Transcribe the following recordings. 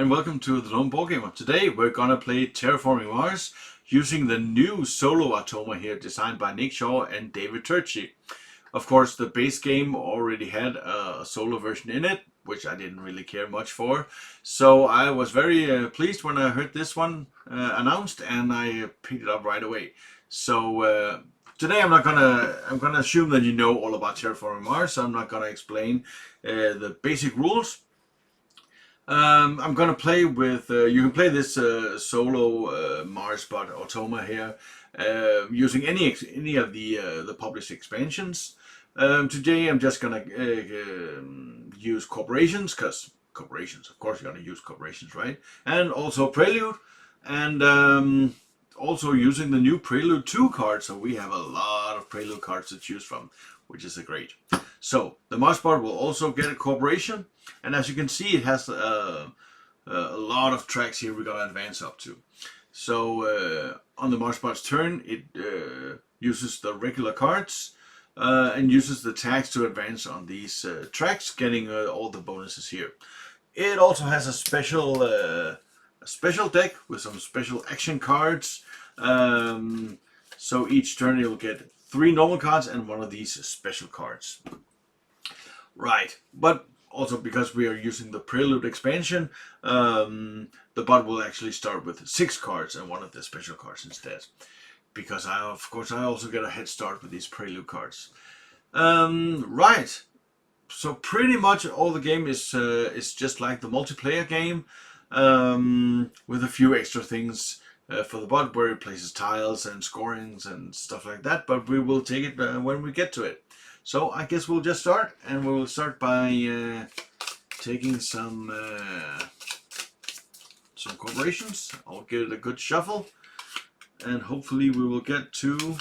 and welcome to the Lone Boardgamer. Today we're gonna play Terraforming Mars using the new solo Automa here, designed by Nich and David Turczi. Of course, the base game already had a solo version in it, which I didn't really care much for. So I was very pleased when I heard this one announced, and I picked it up right away. So today I'm gonna assume that you know all about Terraforming Mars. So I'm not gonna explain the basic rules. I'm gonna play with. You can play this solo Mars Automa here using any of the published expansions. Today I'm just gonna use coorporations, because coorporations, of course, you're gonna use coorporations, right? And also Prelude, and also using the new Prelude 2 card. So we have a lot of Prelude cards to choose from, which is great. So the Mars will also get a coorporation, and as you can see, it has a lot of tracks here we're gonna advance up to. So on the Mars turn, it uses the regular cards and uses the tags to advance on these tracks, getting all the bonuses here. It also has a special deck with some special action cards. So each turn you'll get 3 normal cards and one of these special cards. Right, but also because we are using the Prelude expansion, the bot will actually start with 6 cards and one of the special cards instead. Because I also get a head start with these Prelude cards. Right, so pretty much all the game is just like the multiplayer game, with a few extra things for the bot, where it places tiles and scorings and stuff like that. But we will take it when we get to it. So I guess we'll just start, and we will start by taking some coorporations. I'll give it a good shuffle, and hopefully we will get to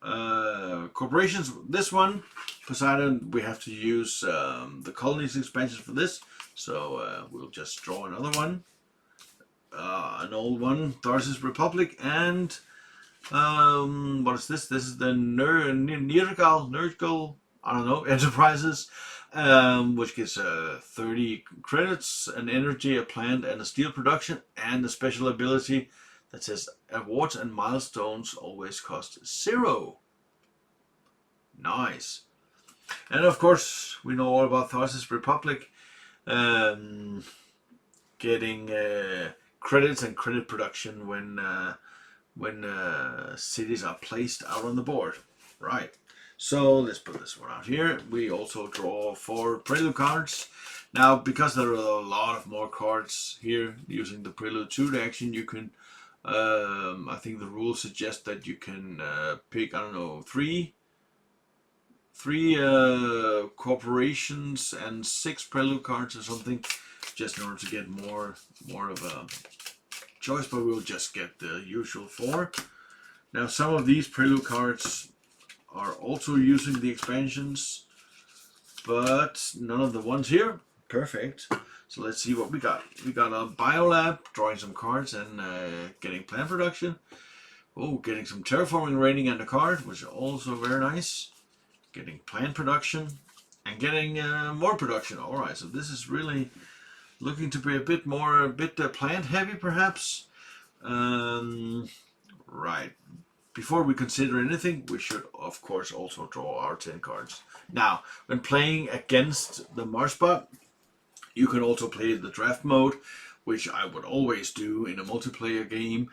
coorporations. This one, Poseidon, we have to use the colonies expansion for this. So we'll just draw another one, an old one, Tharsis Republic, and what is this? This is the Nergal, I don't know, Enterprises, which gives 30 credits, an energy, a plant, and a steel production, and a special ability that says awards and milestones always cost 0. Nice. And of course, we know all about Tharsis Republic getting credits and credit production when cities are placed out on the board. Right, so let's put this one out here. We also draw 4 Prelude cards. Now, because there are a lot of more cards here using the Prelude 2 action, you can, I think the rules suggest that you can pick, I don't know, 3 coorporations and 6 Prelude cards or something, just in order to get more of a choice, but we'll just get the usual 4. Now, some of these Prelude cards are also using the expansions, but none of the ones here. Perfect. So let's see what we got. We got a biolab, drawing some cards and getting plant production. Oh, getting some terraforming rating and a card, which is also very nice. Getting plant production and getting more production. All right, so this is really looking to be a bit plant heavy, perhaps. Right. Before we consider anything, we should of course also draw our 10 cards. Now, when playing against the Marsbot, you can also play the draft mode, which I would always do in a multiplayer game.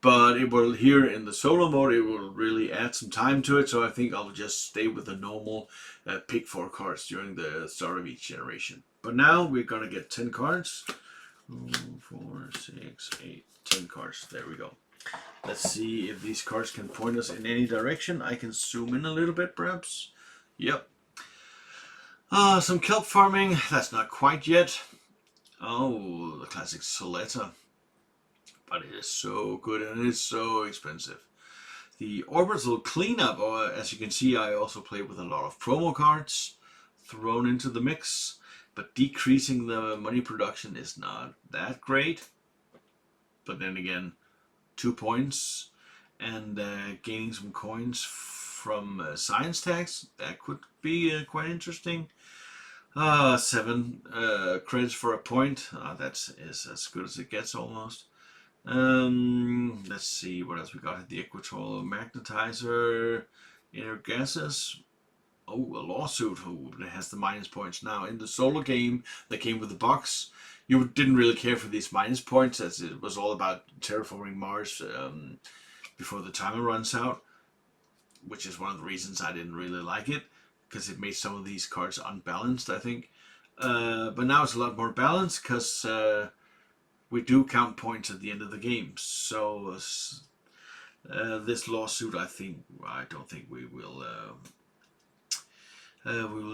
But it will, here in the solo mode, it will really add some time to it. So I think I'll just stay with the normal pick 4 cards during the start of each generation. But now we're gonna get 10 cards. 4, 6, 8, 10 cards. There we go. Let's see if these cards can point us in any direction. I can zoom in a little bit, perhaps. Yep. Some kelp farming. That's not quite yet. Oh, the classic Soletta. But it is so good and it is so expensive. The orbital cleanup, or as you can see, I also play with a lot of promo cards thrown into the mix, but decreasing the money production is not that great. But then again, 2 points and gaining some coins from science tags, that could be quite interesting. 7 credits for a point. That's is as good as it gets almost. Let's see what else we got. The equatorial magnetizer, inner gases. Oh, a lawsuit. Oh, it has the minus points now. In the solo game that came with the box, you didn't really care for these minus points as it was all about terraforming Mars before the timer runs out, which is one of the reasons I didn't really like it, because it made some of these cards unbalanced, I think. But now it's a lot more balanced because we do count points at the end of the game. So this lawsuit, I don't think we will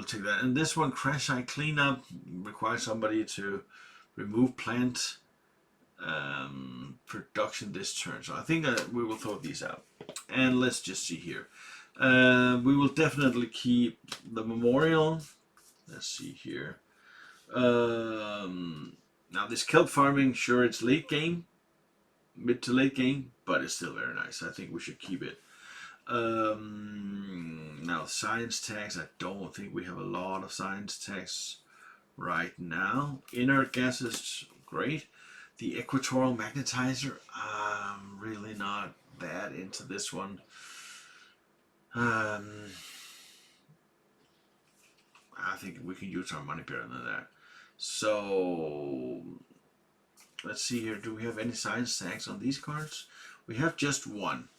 take that. And this one, crash site cleanup, requires somebody to remove plant production this turn. So I think we will throw these out. And let's just see here. We will definitely keep the memorial. Let's see here. Now this kelp farming, sure, it's late game, mid to late game, but it's still very nice. I think we should keep it. Now science tags, I don't think we have a lot of science tags right now. Inert gases, great. The equatorial magnetizer, I'm really not that into this one. I think we can use our money better than that. So let's see here. Do we have any science tags on these cards? We have just one.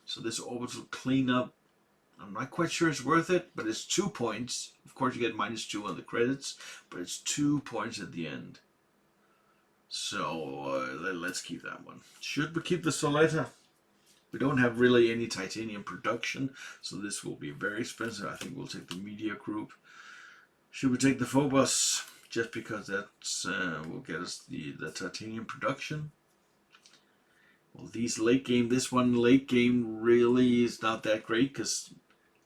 So this orbital cleanup, I'm not quite sure it's worth it, but it's 2 points. Of course, you get -2 on the credits, but it's 2 points at the end. So let's keep that one. Should we keep the Soleta? We don't have really any titanium production, so this will be very expensive. I think we'll take the media group. Should we take the Phobos? Just because that's will get us the titanium production. Well, these late game, this one late game really is not that great because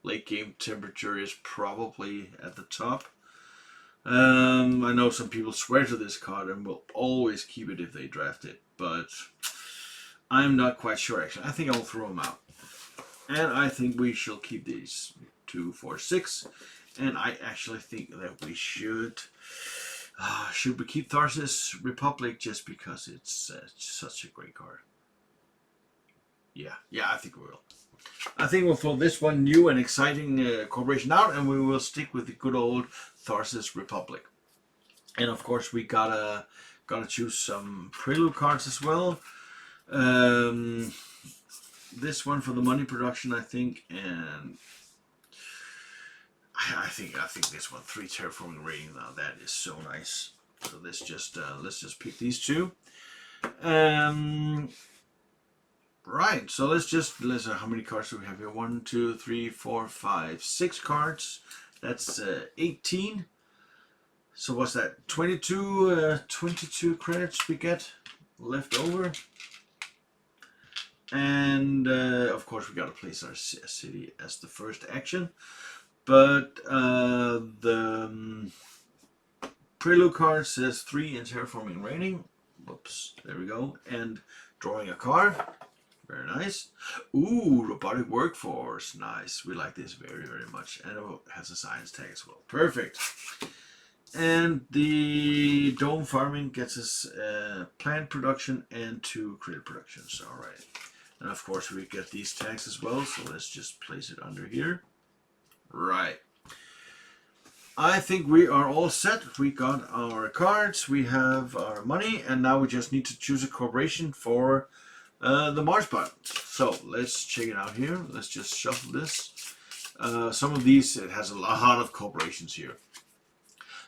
late game temperature is probably at the top. I know some people swear to this card and will always keep it if they draft it, but I'm not quite sure actually. I think I'll throw them out. And I think we shall keep these 2, 4, 6. And I actually think that we should we keep Tharsis Republic just because it's such a great card. Yeah, I think we will. I think we'll throw this one new and exciting corporation out, and we will stick with the good old Tharsis Republic. And of course, we gotta choose some Prelude cards as well. This one for the money production, I think, and I think this one, 3 terraforming rating. Now that is so nice. So let's just pick these 2. Right. So let's how many cards do we have here? 1, 2, 3, 4, 5, 6 cards. That's 18. So what's that? 22 credits we get left over. And of course we got to place our city as the first action. But the Prelude card says 3 in terraforming rating. Whoops, there we go. And drawing a card. Very nice. Ooh, robotic workforce. Nice. We like this very, very much. And it has a science tag as well. Perfect. And the dome farming gets us plant production and 2 credit productions. All right. And of course we get these tags as well. So let's just place it under here. Right. I think we are all set. We got our cards, we have our money, and now we just need to choose a corporation for the Mars bot. So let's check it out here. Let's just shuffle this. Some of these, it has a lot of corporations here.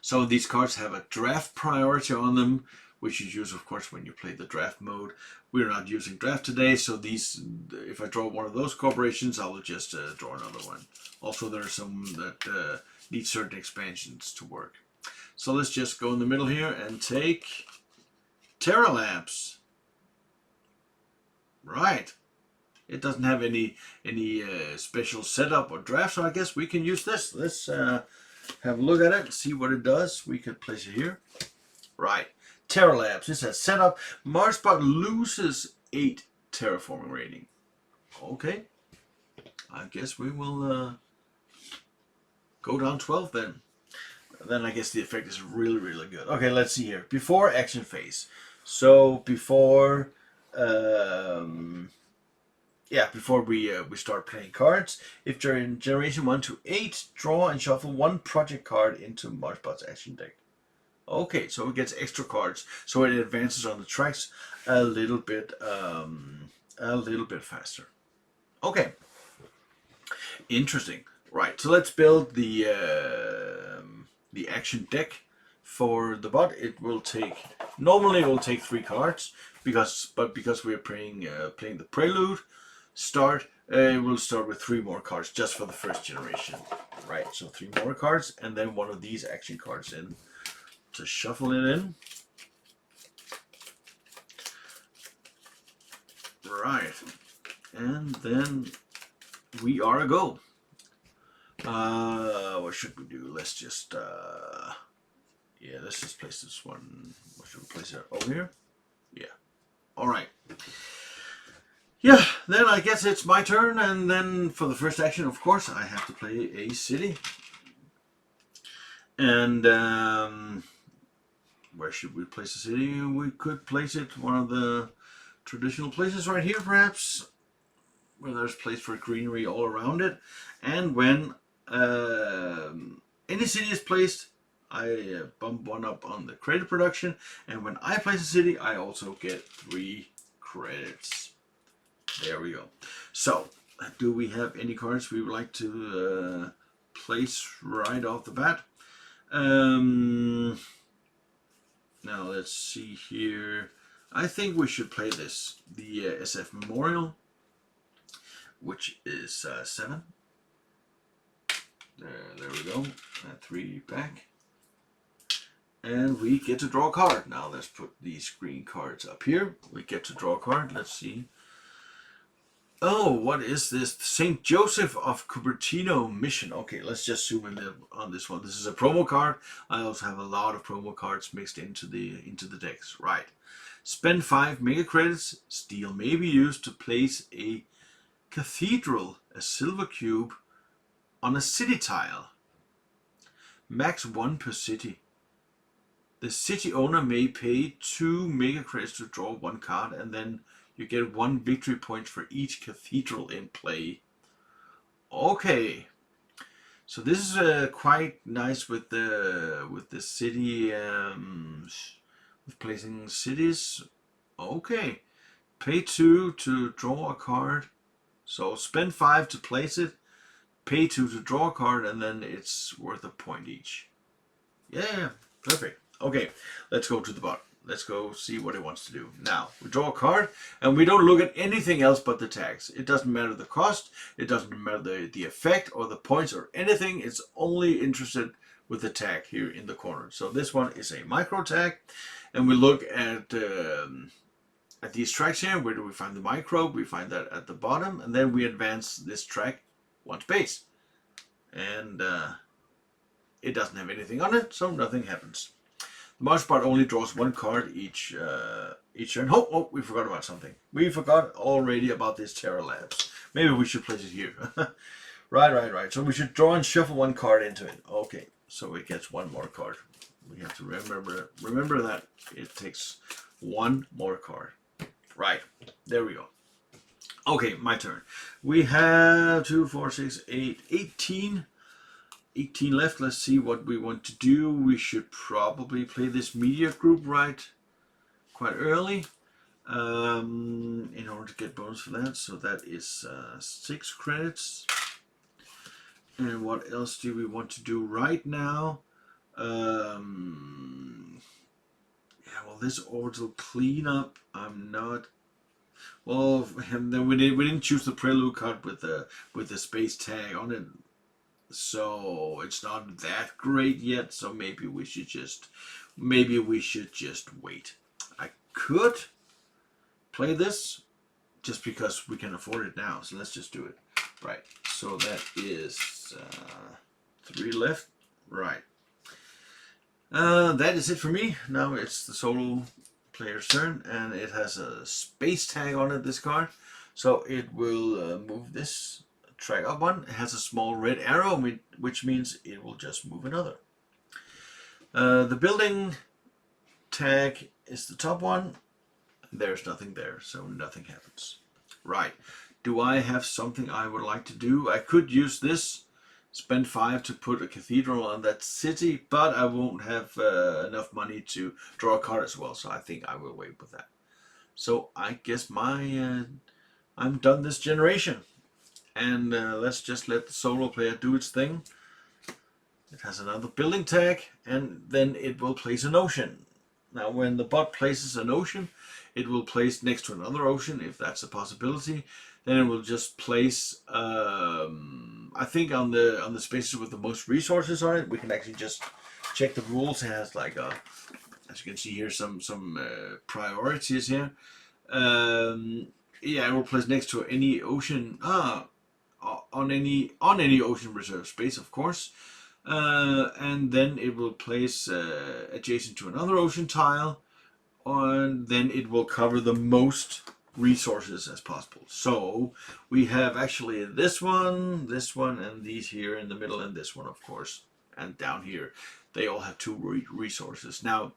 Some of these cards have a draft priority on them, which you use, of course, when you play the draft mode. We're not using draft today, so these, if I draw one of those corporations, I will just draw another one. Also, there are some that need certain expansions to work. So let's just go in the middle here and take Terra Labs. Right. It doesn't have any special setup or draft, so I guess we can use this. Let's have a look at it, see what it does. We could place it here. Right. Terra Labs. It says setup. Marsbot loses 8 terraforming rating. Okay. I guess we will go down 12 then. then I guess the effect is really, really good. Okay, let's see here. Before action phase. So before, before we start playing cards, if during generation 1 to 8, draw and shuffle one project card into Marshbot's action deck. Okay, so it gets extra cards, so it advances on the tracks a little bit faster. Okay, interesting. Right, so let's build the action deck for the bot. It will take, normally it will take 3 cards, because we're playing the Prelude start, we'll start with 3 more cards just for the first generation. Right, so 3 more cards and then one of these action cards in to shuffle it in. Right, and then we are a go. What should we do? Let's just let's just place this one. What should we place it over here? Yeah. All right. Yeah, then I guess it's my turn, and then for the first action, of course, I have to play a city. And where should we place the city? We could place it one of the traditional places right here, perhaps, where there's place for greenery all around it. And when any city is placed, I bump 1 up on the credit production, and when I place a city, I also get 3 credits. There we go. So, do we have any cards we would like to place right off the bat? Now let's see here. I think we should play this, the SF Memorial, which is 7. There we go. 3 back. And we get to draw a card. Now let's put these green cards up here. We get to draw a card. Let's see. Oh, what is this? St. Joseph of Cupertino mission. Okay, let's just zoom in on this one. This is a promo card. I also have a lot of promo cards mixed into the decks. Right. Spend 5 mega credits. Steel may be used to place a cathedral, a silver cube, on a city tile. Max 1 per city. The city owner may pay 2 mega credits to draw 1 card, and then you get 1 victory point for each cathedral in play. Okay, so this is quite nice with the city, with placing cities. Okay, pay 2 to draw a card. So spend 5 to place it, pay 2 to draw a card, and then it's worth a point each. Yeah, perfect. Okay, let's go to the bot. Let's go see what it wants to do. Now, we draw a card, and we don't look at anything else but the tags. It doesn't matter the cost, it doesn't matter the effect or the points or anything. It's only interested with the tag here in the corner. So this one is a micro tag, and we look at these tracks here. Where do we find the micro? We find that at the bottom, and then we advance this track 1 space. And it doesn't have anything on it, so nothing happens. The Marshbot only draws 1 card each turn. Oh, we forgot about something. We forgot already about this Terra Labs. Maybe we should place it here. Right. So we should draw and shuffle 1 card into it. Okay, so it gets 1 more card. We have to remember that it takes 1 more card. Right, there we go. Okay, my turn. We have 2, 4, 6, 8, 18 left. Let's see what we want to do. We should probably play this media group quite early in order to get bonus for that. So that is 6 credits. And what else do we want to do right now? Yeah, well, this orbital cleanup, I'm not. Well, and then we didn't choose the Prelude card with the space tag on it. So it's not that great yet, so maybe we should just wait. I could play this just because we can afford it now, so let's just do it. Right, so that is 3 left. Right, that is it for me. Now it's the solo player's turn, and it has a space tag on it, this card, so it will move this track up 1. It has a small red arrow, which means it will just move another. The building tag is the top one. There's nothing there, so nothing happens. Right. Do I have something I would like to do? I could use this, spend 5 to put a cathedral on that city, but I won't have enough money to draw a card as well, so I think I will wait with that. So I guess I'm done this generation. And let's just let the solo player do its thing. It has another building tag, and then it will place an ocean. Now when the bot places an ocean, it will place next to another ocean, if that's a possibility. Then it will just place, I think on the spaces with the most resources on it, we can actually just check the rules. It has like a, as you can see here, some priorities here. Yeah, it will place next to any ocean, on any ocean reserve space, of course. And then it will place adjacent to another ocean tile, and then it will cover the most resources as possible. So we have actually this one, and these here in the middle, and this one, of course, and down here. They all have 2 resources. Now,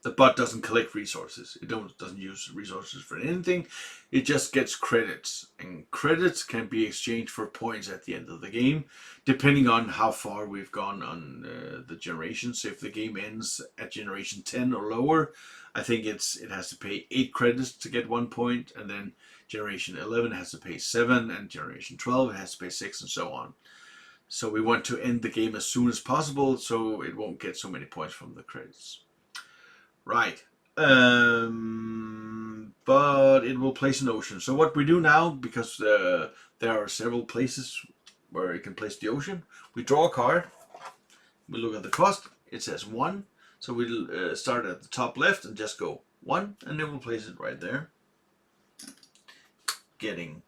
the bot doesn't collect resources. It doesn't use resources for anything. It just gets credits. And credits can be exchanged for points at the end of the game, depending on how far we've gone on the generations. So if the game ends at generation 10 or lower, I think it has to pay 8 credits to get 1 point. And then generation 11 has to pay 7. And generation 12 it has to pay 6, and so on. So we want to end the game as soon as possible, so it won't get so many points from the credits. Right, but it will place an ocean. So what we do now, because there are several places where it can place the ocean, we draw a card, we look at the cost, it says 1, so we'll start at the top left and just go 1, and then we'll place it right there, getting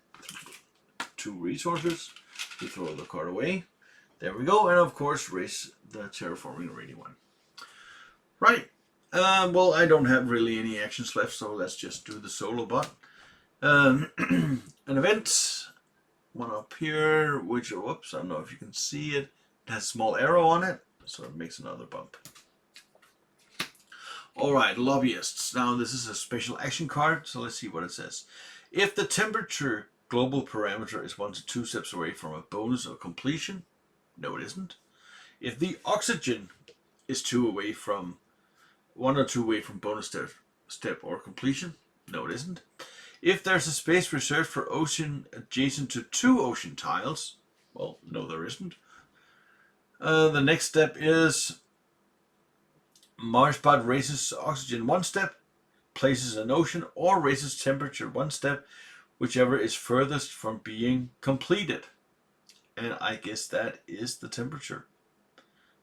2 resources. We throw the card away, there we go, and of course raise the terraforming ready one. Right. Well, I don't have really any actions left, so let's just do the solo bot. An event, one up here, which, whoops, I don't know if you can see it. It has a small arrow on it, so it makes another bump. Alright, lobbyists. Now this is a special action card, so let's see what it says. If the temperature global parameter is 1 to 2 steps away from a bonus or completion, no it isn't. If the oxygen is 1 or 2 away from bonus step or completion, no it isn't. If there's a space reserved for ocean adjacent to 2 ocean tiles, well, no there isn't. The next step is Marsbot raises oxygen 1 step, places an ocean, or raises temperature 1 step, whichever is furthest from being completed. And I guess that is the temperature.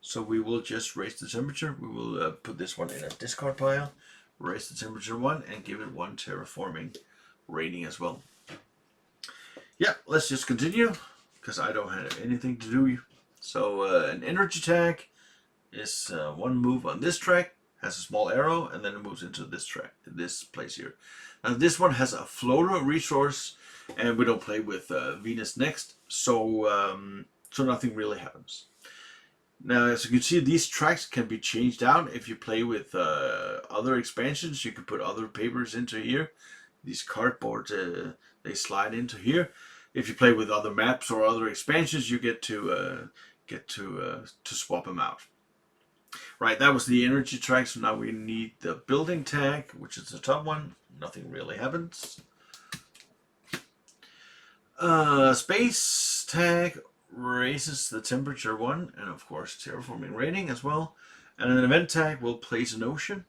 So we will just raise the temperature. We will put this one in a discard pile, raise the temperature 1, and give it 1 terraforming rating as well. Yeah, let's just continue, because I don't have anything to do. So an energy tag is 1 move on this track, has a small arrow, and then it moves into this track, this place here. Now this one has a floater resource, and we don't play with Venus next, so nothing really happens. Now, as you can see, these tracks can be changed out. If you play with other expansions, you can put other papers into here. These cardboards, they slide into here. If you play with other maps or other expansions, you get to swap them out. Right, that was the energy track. So now we need the building tag, which is the top one. Nothing really happens. Space tag raises the temperature 1, and of course terraforming rating as well. And an event tag will place an ocean.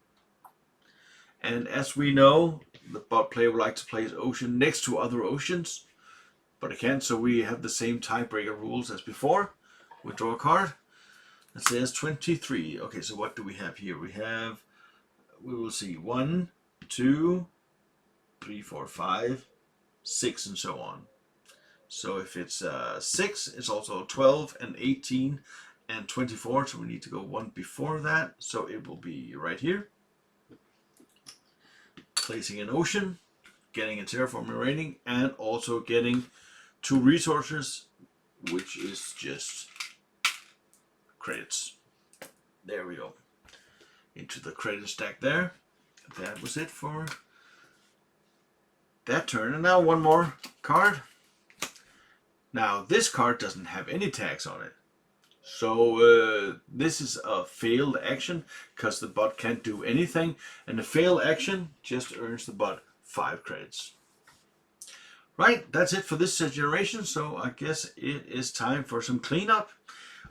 And as we know, the bot player would like to place ocean next to other oceans, but it can't, so we have the same tiebreaker rules as before. We draw a card. It says 23. Okay, so what do we have here? We will see 1, 2, 3, 4, 5, 6, and so on. So if it's 6, it's also 12 and 18 and 24. So we need to go 1 before that. So it will be right here. Placing an ocean, getting a terraforming rating, and also getting 2 resources, which is just credits. There we go. into the credit stack there. That was it for that turn. And now one more card. Now this card doesn't have any tags on it. So this is a failed action because the bot can't do anything. And the failed action just earns the bot 5 credits. Right, that's it for this generation. So I guess it is time for some cleanup.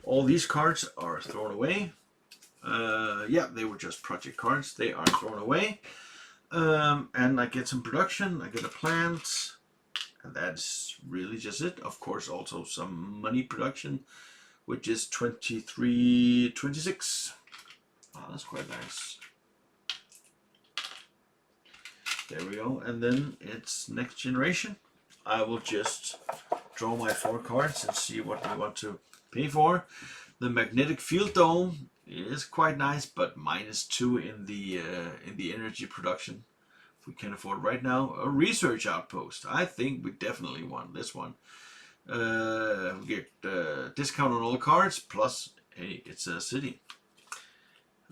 All these cards are thrown away. Yeah, they were just project cards. They are thrown away. And I get some production. I get a plant. And that's really just it. Of course, also some money production, which is 23.26. Oh, that's quite nice. There we go. And then it's next generation. I will just draw my 4 cards and see what we want to pay for. The magnetic field dome is quite nice, but -2 in the energy production. If we can afford right now. A research outpost. I think we definitely want this one. We get discount on all cards, plus hey, it's a city.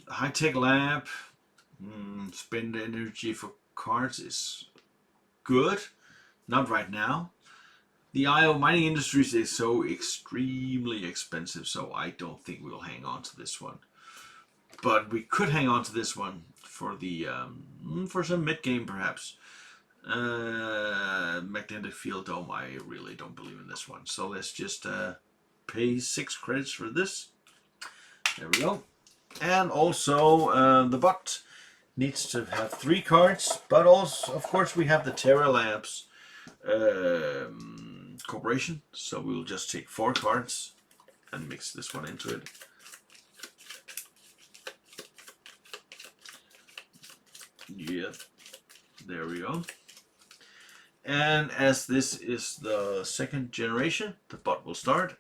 The high-tech lab. Spend energy for cards is good. Not right now. The IO mining industries is so extremely expensive, so I don't think we'll hang on to this one. But we could hang on to this one for the for some mid game perhaps. Magnetic field dome. I really don't believe in this one. So let's just pay 6 credits for this. There we go. And also the bot needs to have 3 cards, but also of course we have the Terra Labs corporation, so we'll just take 4 cards and mix this one into it. Yeah, there we go. And as this is the 2nd generation, the bot will start.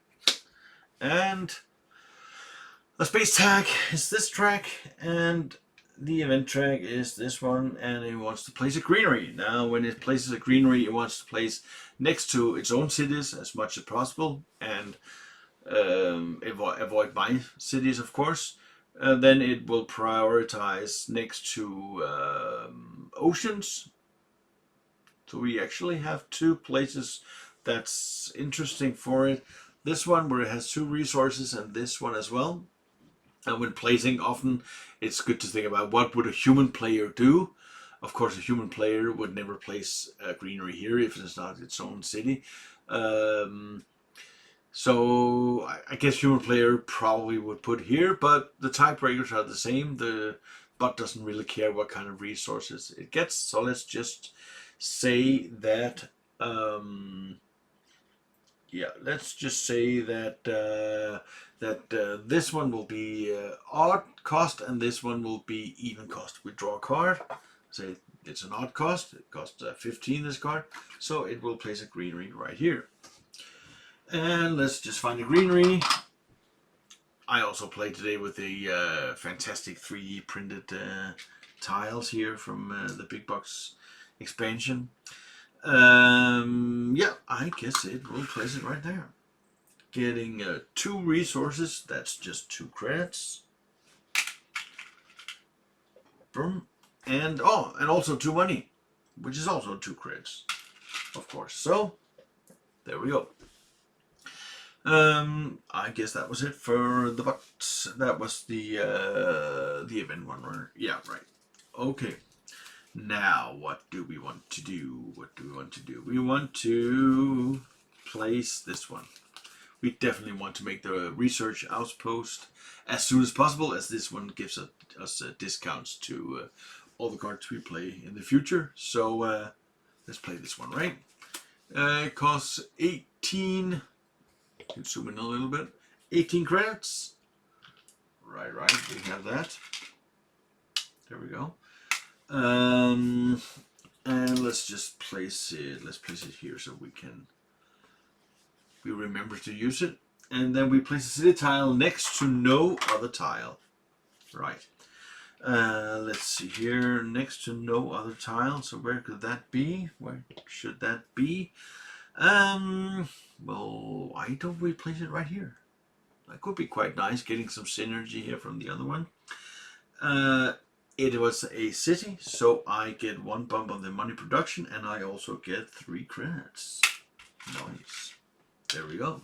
And the space tag is this track, and the event track is this one, and it wants to place a greenery. Now when it places a greenery, it wants to place next to its own cities as much as possible, and avoid my cities, of course. Then it will prioritize next to oceans. So we actually have 2 places that's interesting for it. This one where it has 2 resources, and this one as well. And when placing, often it's good to think about what would a human player do. Of course, a human player would never place a greenery here if it's not its own city. So I guess human player probably would put here, but the tiebreakers are the same. The bot doesn't really care what kind of resources it gets. So let's just say that yeah, let's just say that this one will be odd cost and this one will be even cost. We draw a card, say it's an odd cost, it costs 15 this card, so it will place a greenery right here. And let's just find a greenery. I also played today with the fantastic 3D printed tiles here from the big box expansion. Yeah, I guess it will place it right there. Getting 2 resources, that's just 2 credits. Boom. And oh, and also 2 money, which is also 2 credits, of course. So there we go. I guess that was it for the box. That was the event one. Yeah, right. Okay. Now, what do we want to do? What do we want to do? We want to place this one. We definitely want to make the research outpost as soon as possible, as this one gives us discounts to all the cards we play in the future. So let's play this one, right? It costs 18. You can zoom in a little bit. 18 credits. Right. We have that. There we go. And let's just place it. Let's place it here so we remember to use it. And then we place a city tile next to no other tile. Right. Let's see here. Next to no other tile. So where could that be? Where should that be? Well, why don't we place it right here? That could be quite nice, getting some synergy here from the other one. It was a city, so I get 1 bump on the money production, and I also get 3 credits. Nice. There we go.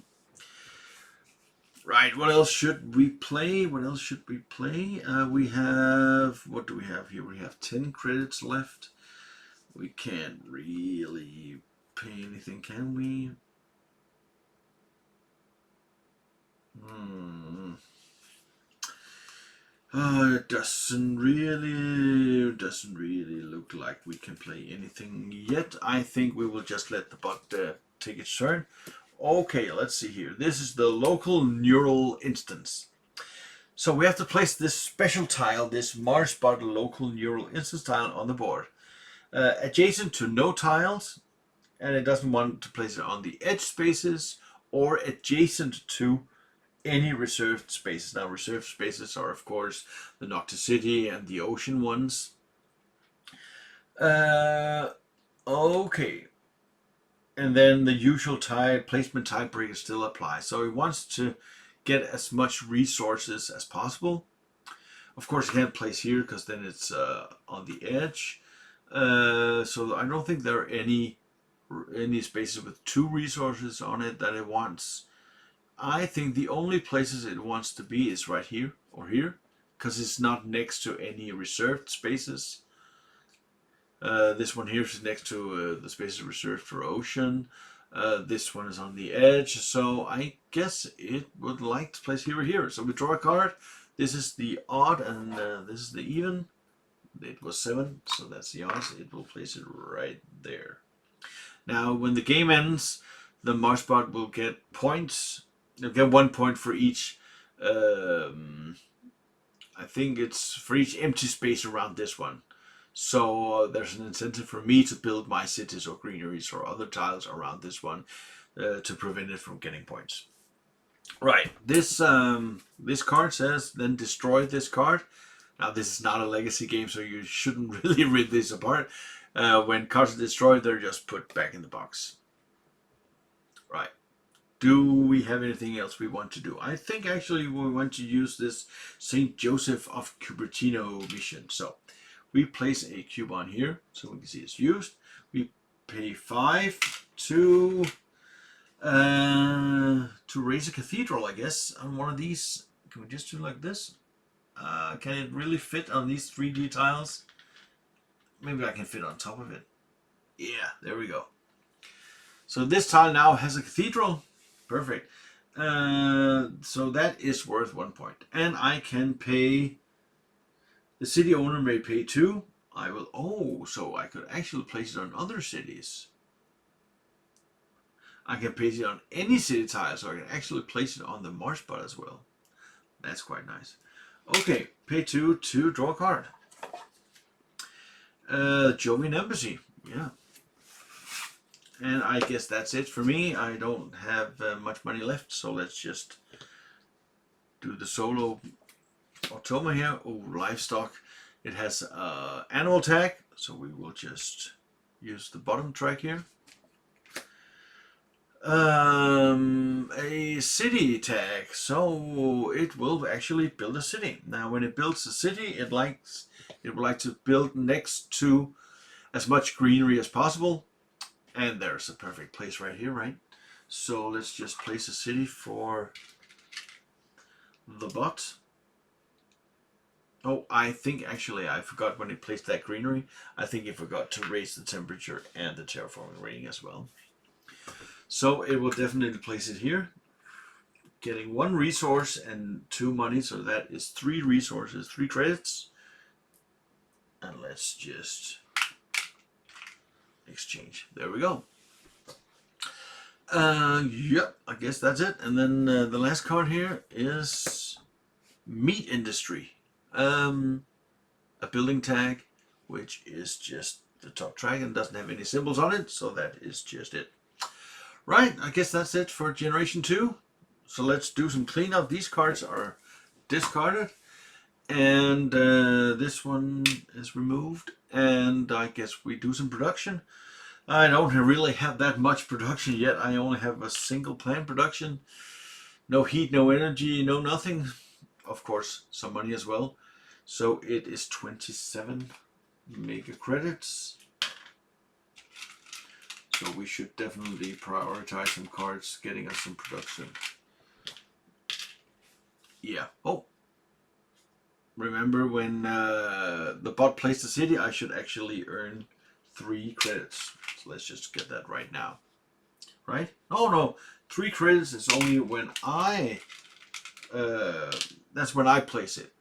Right, what else should we play? What else should we play? We have, what do we have here? We have 10 credits left. We can't really pay anything, can we? It doesn't really look like we can play anything yet. I think we will just let the bot take its turn. Okay, let's see here. This is the local neural instance. So we have to place this special tile, this Mars bot local neural instance tile on the board. Adjacent to no tiles, and it doesn't want to place it on the edge spaces or adjacent to any reserved spaces. Now, reserved spaces are, of course, the Noctis City and the ocean ones. Okay. And then the usual placement tiebreakers still apply. So he wants to get as much resources as possible. Of course, he can't place here because then it's on the edge. So I don't think there are any spaces with 2 resources on it that it wants. I think the only places it wants to be is right here or here, because it's not next to any reserved spaces. This one here is next to the spaces reserved for ocean. This one is on the edge, so I guess it would like to place here or here. So we draw a card. This is the odd and this is the even. It was 7, so that's the odds. It will place it right there. Now, when the game ends, the Mars bot will get points. You'll get 1 point for each. I think it's for each empty space around this one. So there's an incentive for me to build my cities or greeneries or other tiles around this one to prevent it from getting points. Right. This card says then destroy this card. Now this is not a legacy game, so you shouldn't really read this apart. When cards are destroyed, they're just put back in the box. Right. Do we have anything else we want to do? I think actually we want to use this St. Joseph of Cupertino mission. So we place a cube on here so we can see it's used. We pay 5 to raise a cathedral, I guess, on one of these. Can we just do like this? Can it really fit on these 3D tiles? Maybe I can fit on top of it. Yeah, there we go. So this tile now has a cathedral. Perfect. So that is worth 1 point. And I can pay, the city owner may pay 2. I will, oh, so I could actually place it on other cities. I can place it on any city tile, so I can actually place it on the Mars bot as well. That's quite nice. Okay, pay 2 to draw a card. Jovian Embassy, yeah. And I guess that's it for me. I don't have much money left, so let's just do the solo Automa here. Oh, livestock. It has animal tag, so we will just use the bottom track here. A city tag, so it will actually build a city. Now, when it builds a city, it would like to build next to as much greenery as possible. And there's a perfect place right here, right? So let's just place a city for the bot. Oh, I think actually I forgot when it placed that greenery. I think it forgot to raise the temperature and the terraforming rating as well. So it will definitely place it here. Getting 1 resource and 2 money, so that is 3 resources, 3 credits. And let's just exchange. There we go. Yep, I guess that's it. And then the last card here is meat industry. A building tag, which is just the top track and doesn't have any symbols on it, so that is just it. Right, I guess that's it for Generation 2. So let's do some cleanup. These cards are discarded. And this one is removed. And I guess we do some production. I don't really have that much production yet. I only have a single plant production. No heat, no energy, no nothing. Of course, some money as well. So it is 27 mega credits. So we should definitely prioritize some cards, getting us some production. Yeah. Oh, remember when the bot plays the city, I should actually earn 3 credits. So let's just get that right now. Right? Oh no, 3 credits is only when that's when I place it.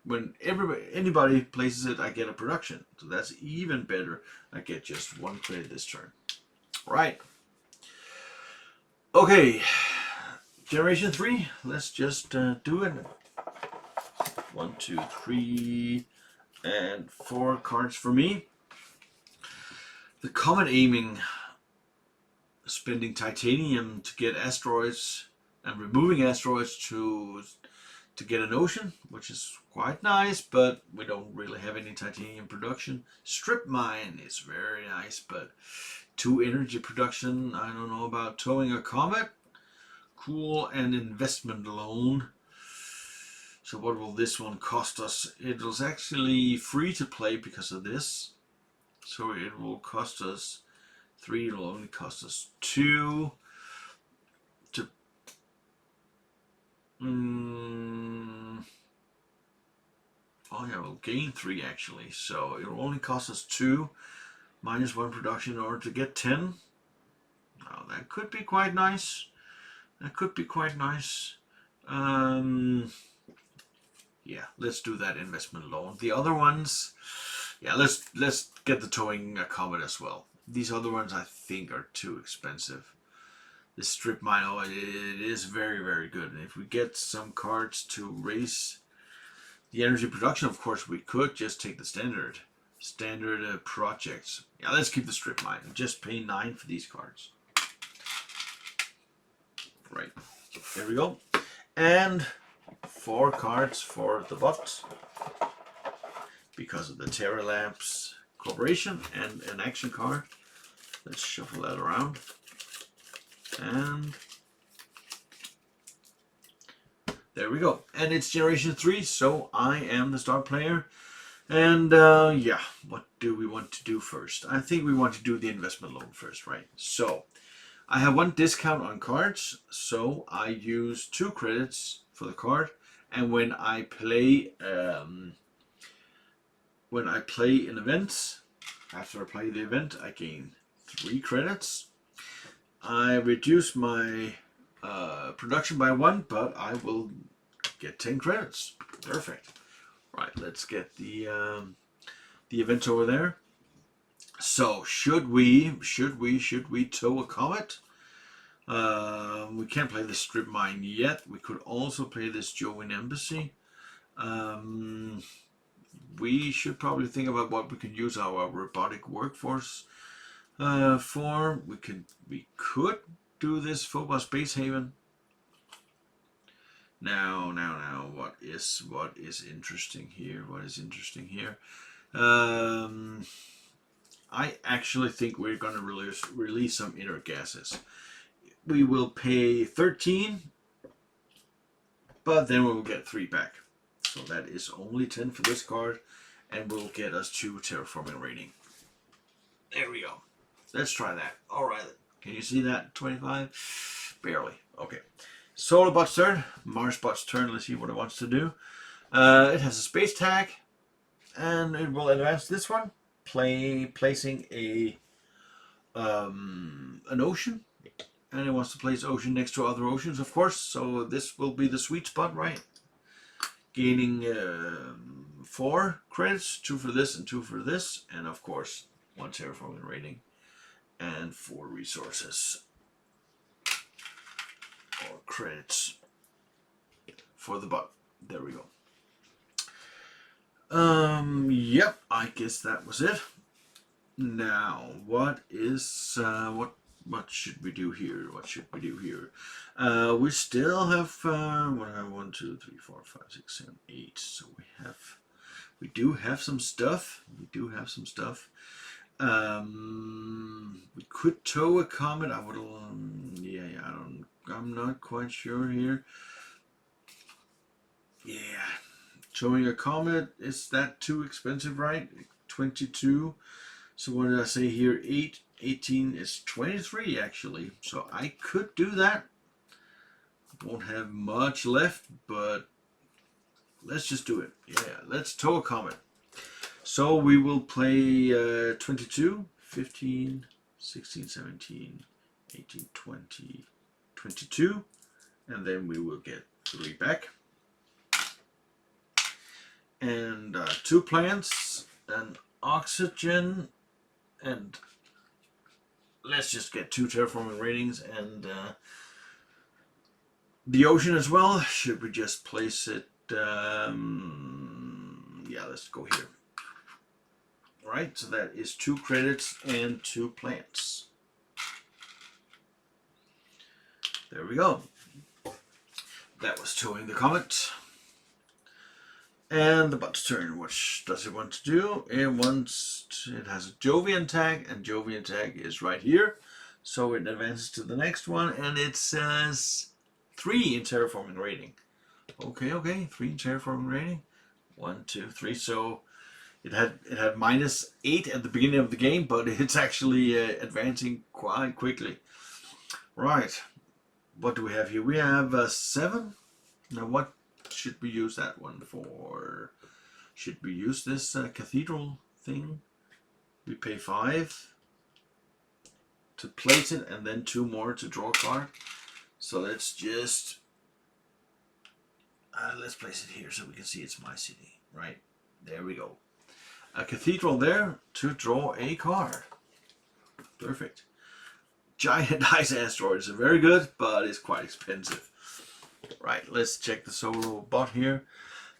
When anybody places it, I get a production. So that's even better. I get just 1 credit this turn. Right. Okay. Generation 3. Let's just do it. 1, 2, 3, and 4 cards for me. The comet aiming, spending titanium to get asteroids and removing asteroids to get an ocean, which is quite nice, but we don't really have any titanium production. Strip mine is very nice, but 2 energy production. I don't know about towing a comet. Cool. And investment loan. So what will this one cost us? It was actually free to play because of this. So it will cost us 3. It'll only cost us 2. Oh yeah, we'll gain 3 actually. So it will only cost us 2 minus 1 production in order to get 10. Now that could be quite nice. That could be quite nice. Yeah, let's do that investment loan. The other ones, yeah, let's get the towing a comet as well. These other ones I think are too expensive. The strip mine, oh, it is very, very good. And if we get some cards to raise the energy production, of course we could just take the standard projects. Yeah, let's keep the strip mine. Just pay 9 for these cards. Right, there we go. And 4 cards for the bot because of the Terra Labs Corporation and an action card. Let's shuffle that around. And there we go. And it's Generation 3, so I am the star player. And yeah, what do we want to do first? I think we want to do the investment loan first, right? So I have 1 discount on cards, so I use 2 credits for the card. And when I play an event, after I play the event, I gain 3 credits. I reduce my production by 1, but I will get 10 credits. Perfect. Right, let's get the event over there. So should we tow a comet? We can't play the strip mine yet. We could also play this Jovian embassy. We should probably think about what we can use our robotic workforce for. We could do this Phobos base haven. Now, what is interesting here? What is interesting here? I actually think we're going to release some inner gases. We will pay 13, but then we will get 3 back. So that is only 10 for this card, and will get us 2 terraforming rating. There we go. Let's try that. All right. Can you see that? 25? Barely. Okay. Solar bot's turn. Mars bot's turn. Let's see what it wants to do. It has a space tag, and it will advance this one, placing an ocean, and it wants to place ocean next to other oceans, of course. So this will be the sweet spot, right? Gaining 4 credits, 2 for this and 2 for this, and of course 1 terraforming rating and 4 resources or credits for the bot. There we go. Yep, I guess that was it. Now, what should we do here? What should we do here? We still have 1, 2, 3, 4, 5, 6, 7, 8. So we do have some stuff. We do have some stuff. We could tow a comet. I would. Yeah. I'm not quite sure here. Yeah, Showing a comet, is that too expensive, right? 22. So what did I say here? 8, 18 is 23 actually. So I could do that. Won't have much left, but let's just do it. Yeah, let's tow a comet. So we will play 22, 15, 16, 17, 18, 20, 22. And then we will get 3 back. And 2 plants, and oxygen, and let's just get 2 terraforming ratings, and the ocean as well. Should we just place it? Yeah, let's go here. All right, so that is 2 credits and 2 plants. There we go. That was towing the comet. And the bot's turn. What does it want to do? It has a Jovian tag, and Jovian tag is right here. So it advances to the next one, and it says 3 in terraforming rating. Okay, 3 in terraforming rating. 1, 2, 3. So it had -8 at the beginning of the game, but it's actually advancing quite quickly. Right. What do we have here? We have 7. Now what should we use that one for? Should we use this cathedral thing? We pay 5 to place it, and then 2 more to draw a card. So let's just let's place it here so we can see it's my city. Right, there we go. A cathedral there to draw a card. Perfect. Giant ice asteroid is very good, but it's quite expensive. Right, let's check the solo bot here.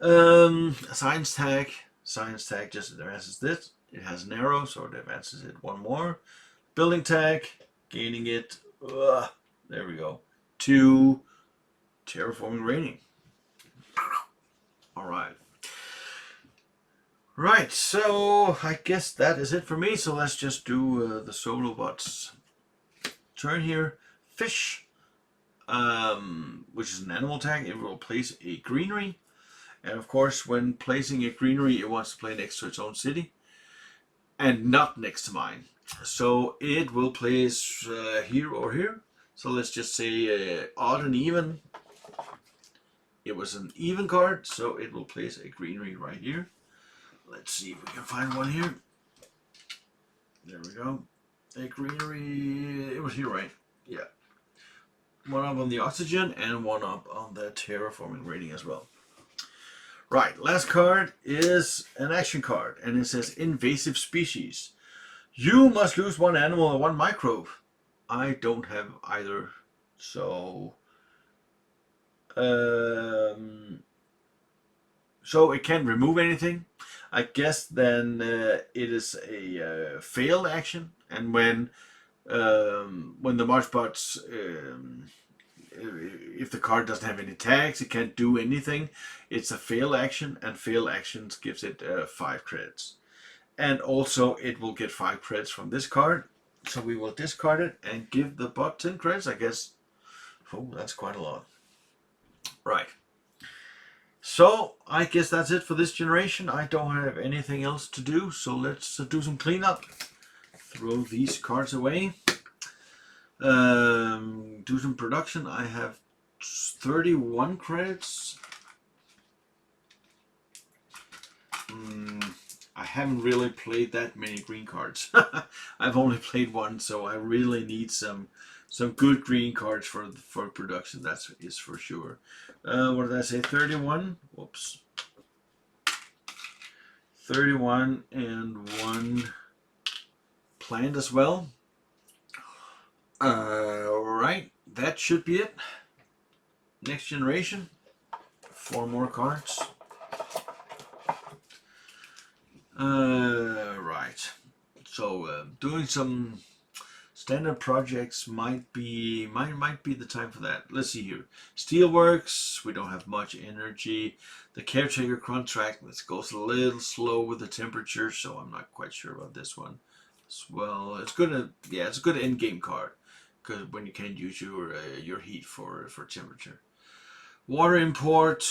Science tag. Science tag just advances this. It has an arrow, so it advances it 1 more. Building tag, gaining it. There we go. 2 terraforming rating. All right. Right, so I guess that is it for me. So let's just do the solo bot's turn here. Fish. Which is an animal tag. It will place a greenery, and of course when placing a greenery it wants to play next to its own city and not next to mine, so it will place here or here. So let's just say odd and even. It was an even card, so it will place a greenery right here. Let's see if we can find one here. There we go. A greenery. It was here, right? Yeah. 1 up on the oxygen and 1 up on the terraforming rating as well. Right, last card is an action card, and it says invasive species. You must lose 1 animal and 1 microbe. I don't have either, so so it can't remove anything. I guess then it is a failed action, and when the Mars bots, if the card doesn't have any tags, it can't do anything. It's a fail action, and fail actions gives it 5 credits. And also it will get 5 credits from this card. So we will discard it and give the bot 10 credits, I guess. Oh, that's quite a lot. Right. So I guess that's it for this generation. I don't have anything else to do, so let's do some cleanup. Throw these cards away. Do some production. I have 31 credits. I haven't really played that many green cards. I've only played 1, so I really need some good green cards for production. That is for sure. What did I say? 31. Whoops. 31 and 1 plant as well. Right, that should be it. Next generation. 4 more cards. Right. So doing some standard projects might be the time for that. Let's see here. Steelworks. We don't have much energy. The caretaker contract. This goes a little slow with the temperature, so I'm not quite sure about this one as well. It's good. Yeah, it's a good end game card. Because when you can't use your heat for temperature. Water import,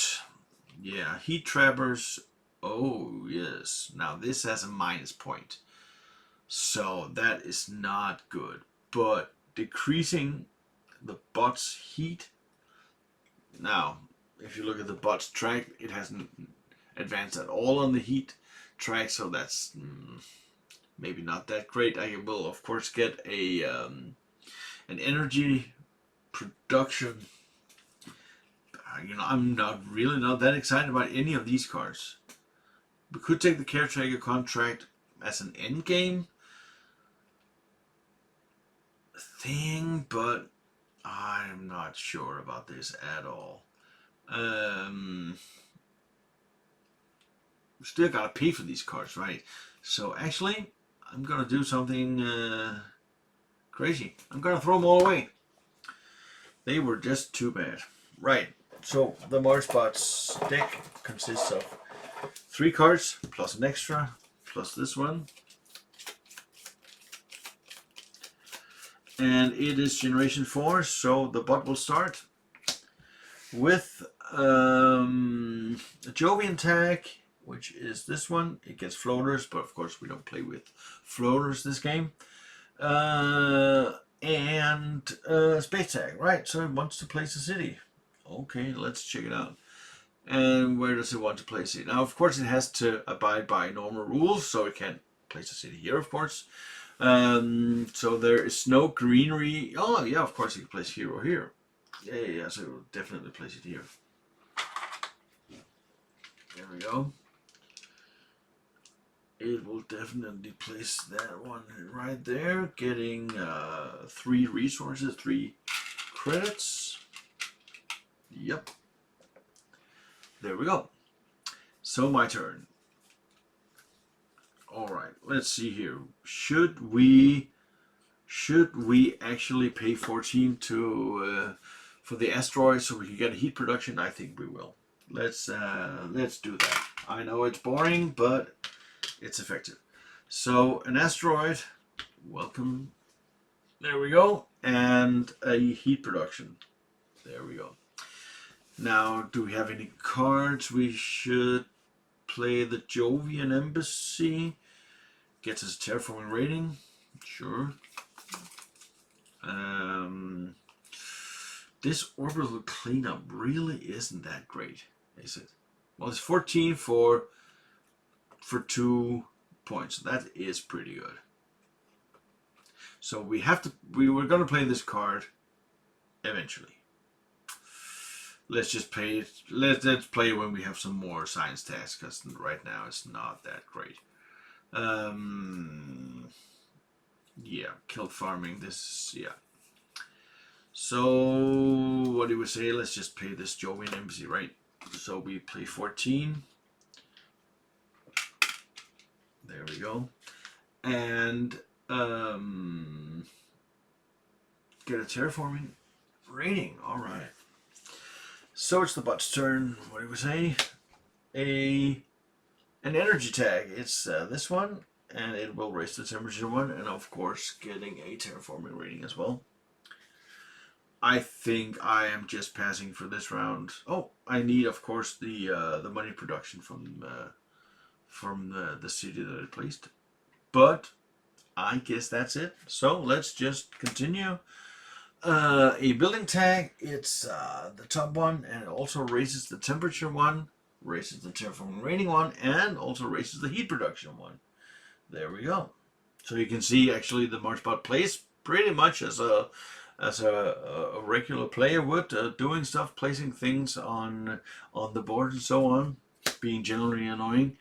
Yeah, heat trappers. Oh, yes. Now this has a minus point. So that is not good. But decreasing the bot's heat. Now, if you look at the bot's track, it hasn't advanced at all on the heat track. So that's maybe not that great. I will, of course, get a an energy production. You know, I'm really not that excited about any of these cards. We could take the caretaker contract as an end game thing, but I'm not sure about this at all. Still gotta pay for these cards, right? So actually, I'm gonna do something crazy. I'm gonna throw them all away. They were just too bad. Right. So the Mars deck consists of 3 cards plus an extra plus this one. And it is generation 4, so the bot will start with a Jovian tag, which is this one. It gets floaters, but of course we don't play with floaters this game. And space tag, right? So it wants to place a city. Okay, let's check it out. And where does it want to place it? Now, of course, it has to abide by normal rules, so it can't place a city here, of course. So there is no greenery. Oh, yeah, of course, it can place here or here. Yeah, so it will definitely place it here. There we go. It will definitely place that one right there, getting 3 resources, 3 credits. Yep. There we go. So my turn. All right, let's see here. Should we actually pay 14 to for the asteroid so we can get a heat production? I think we will. Let's do that. I know it's boring, but it's effective. So an asteroid, welcome. There we go, and a heat production. There we go. Now, do we have any cards? We should play the Jovian Embassy. Gets us a terraforming rating. Sure. This orbital cleanup really isn't that great, is it? Well, it's 14 for 2 points. That is pretty good. So we were going to play this card eventually. Let's just play it. Let's play when we have some more science tasks, because right now it's not that great. Yeah, kill farming. This, yeah. So what do we say? Let's just play this Jovian Embassy, right? So we play 14. There we go. And get a terraforming rating. All right. So it's the bot's turn. What do we say? An energy tag. It's this one, and it will raise the temperature one, and of course getting a terraforming rating as well. I think I am just passing for this round. Oh, I need, of course, the money production from the city that I placed, but I guess that's it. So let's just continue. A building tag. It's the top one, and it also raises the temperature one, raises the terraforming rating one, and also raises the heat production one. There we go. So you can see actually the Mars bot plays pretty much as a regular player would, doing stuff, placing things on the board and so on, being generally annoying.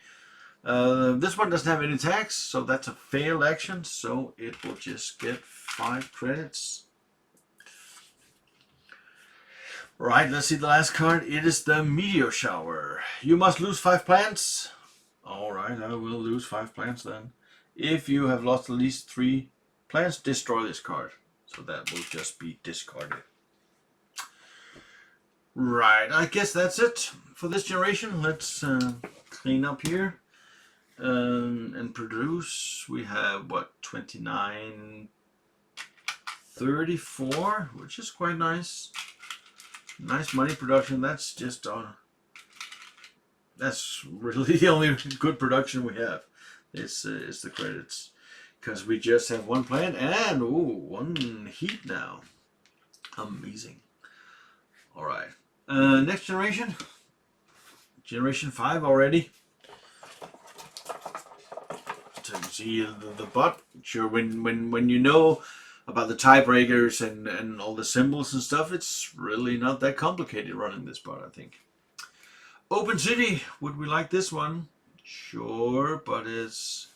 This one doesn't have any tags, so that's a failed action, so it will just get 5 credits. Right, let's see the last card. It is the Meteor Shower. You must lose 5 plants. Alright, I will lose 5 plants then. If you have lost at least 3 plants, destroy this card. So that will just be discarded. Right, I guess that's it for this generation. Let's clean up here and produce. We have, what, 29, 34, which is quite nice. Nice money production. That's just That's really the only good production we have. Is the credits, because we just have one plant and one heat now. Amazing. All right. Next generation. Generation 5 already. So you see the bot. Sure, when you know about the tiebreakers and all the symbols and stuff, it's really not that complicated running this bot, I think. Open City, would we like this one? Sure, but it's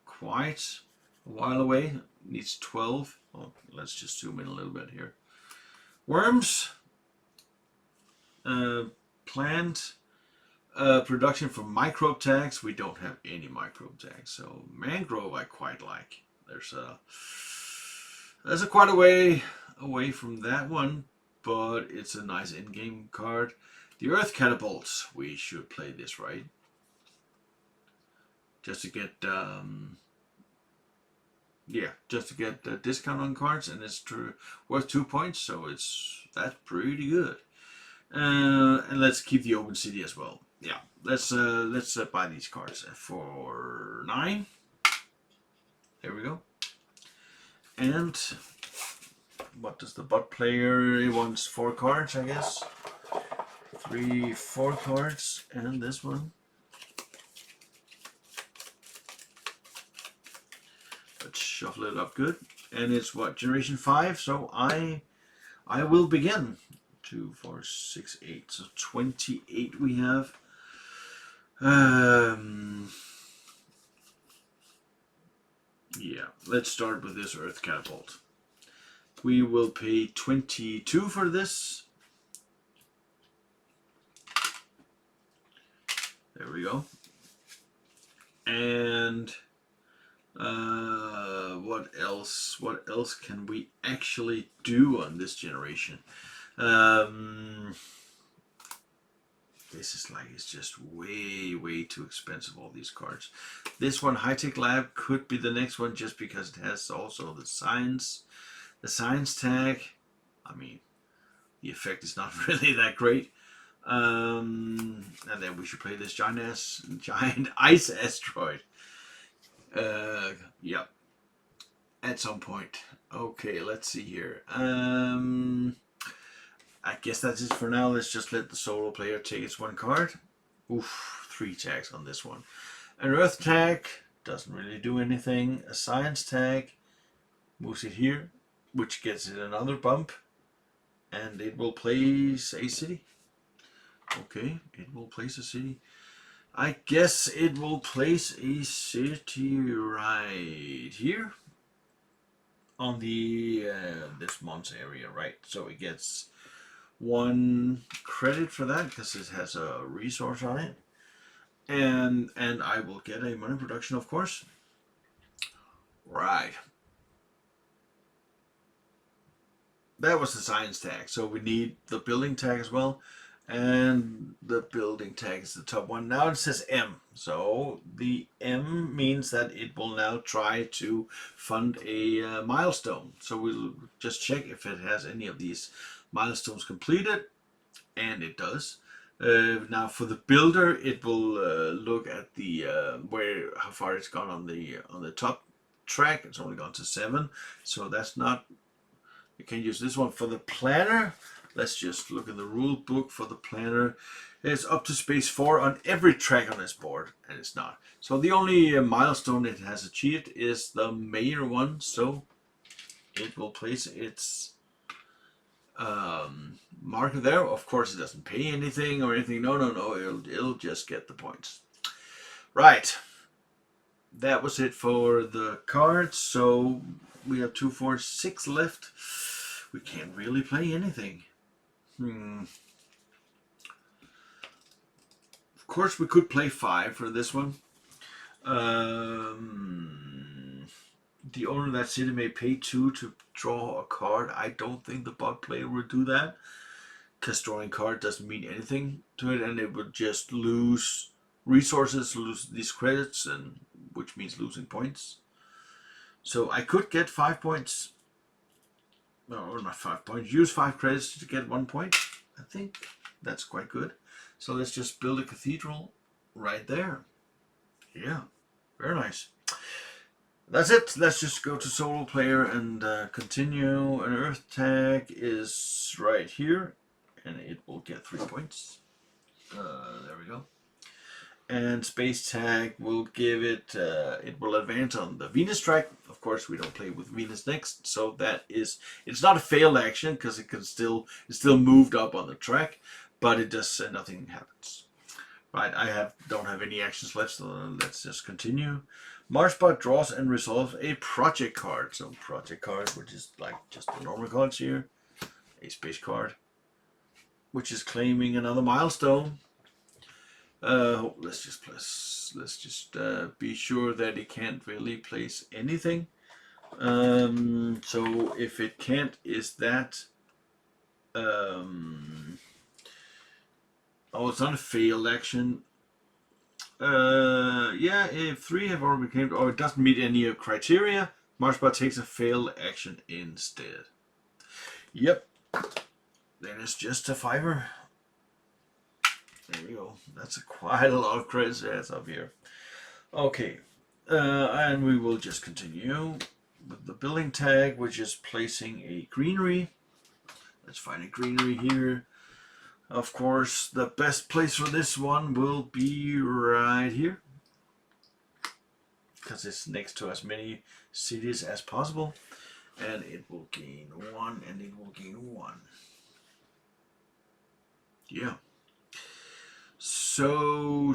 quite a while away. It needs 12. Oh, let's just zoom in a little bit here. Worms. Plant. Production for microbe tags. We don't have any microbe tags. So mangrove I quite like. There's a quite a way away from that one, but it's a nice in-game card. The Earth Catapults, we should play this, right? Just to get, just to get the discount on cards, and it's worth 2 points, so that's pretty good. And let's keep the Open City as well. Yeah, let's buy these cards for 9. There we go. And what does the bot player? He wants 4 cards, I guess. 3, 4 cards, and this one. Let's shuffle it up good. And it's what, generation 5? So I will begin. 2, 4, 6, 8. So 28 we have. Yeah, let's start with this Earth Catapult. We will pay 22 for this. There we go. And what else? What else can we actually do on this generation? This is like, it's just way too expensive, all these cards. This one, High Tech Lab, could be the next one just because it has also the science tag. I mean, the effect is not really that great. And then we should play this giant ice asteroid. Yep. At some point. Okay, let's see here. I guess that's it for now. Let's just let the solo player take its 1 card. Oof, 3 tags on this one. An Earth tag doesn't really do anything. A science tag moves it here, which gets it another bump, and it will place a city. Okay, it will place a city. I guess it will place a city right here on the this month's area, right? So it gets 1 credit for that because it has a resource on it, and I will get a money production, of course. Right. That was the science tag, so we need the building tag as well. And the building tag is the top one. Now it says M. So the M means that it will now try to fund a milestone. So we'll just check if it has any of these milestones completed. And it does. Now for the builder, it will look at the how far it's gone on the top track. It's only gone to 7. So that's not, you can use this one. For the planner, let's just look in the rule book for the planner. It's up to space 4 on every track on this board, and it's not. So the only milestone it has achieved is the mayor one, so it will place its marker there. Of course, it doesn't pay anything or anything. No. It'll just get the points. Right. That was it for the cards. So we have 2, 4, 6 left. We can't really play anything. Of course, we could play 5 for this one. The owner of that city may pay 2 to draw a card. I don't think the bot player will do that, because drawing a card doesn't mean anything to it, and it would just lose resources, lose these credits, and which means losing points. So I could get 5 points. No, or not 5 points. Use 5 credits to get 1 point. I think that's quite good. So let's just build a cathedral right there. Yeah, very nice. That's it. Let's just go to solo player and continue. An earth tag is right here, and it will get 3 points. There we go. And space tag will give it, it will advance on the Venus track. Of course, we don't play with Venus next, so that is, it's not a failed action because it can still, it's still moved up on the track, but it does, nothing happens. Right, I don't have any actions left, so let's just continue. Marsbot draws and resolves a project card. So project card, which is like just the normal cards here. A space card, which is claiming another milestone. Let's just be sure that it can't really place anything. So if it can't, is that oh, it's not a failed action. Yeah, if 3 have already been claimed or it doesn't meet any criteria, Marsbot takes a failed action instead. Yep. Then it's just a 5er. There we go. That's quite a lot of credits that's up here. Okay. And we will just continue with the building tag, which is placing a greenery. Let's find a greenery here. Of course, the best place for this one will be right here, because it's next to as many cities as possible. And it will gain 1, and it will gain 1. Yeah. So,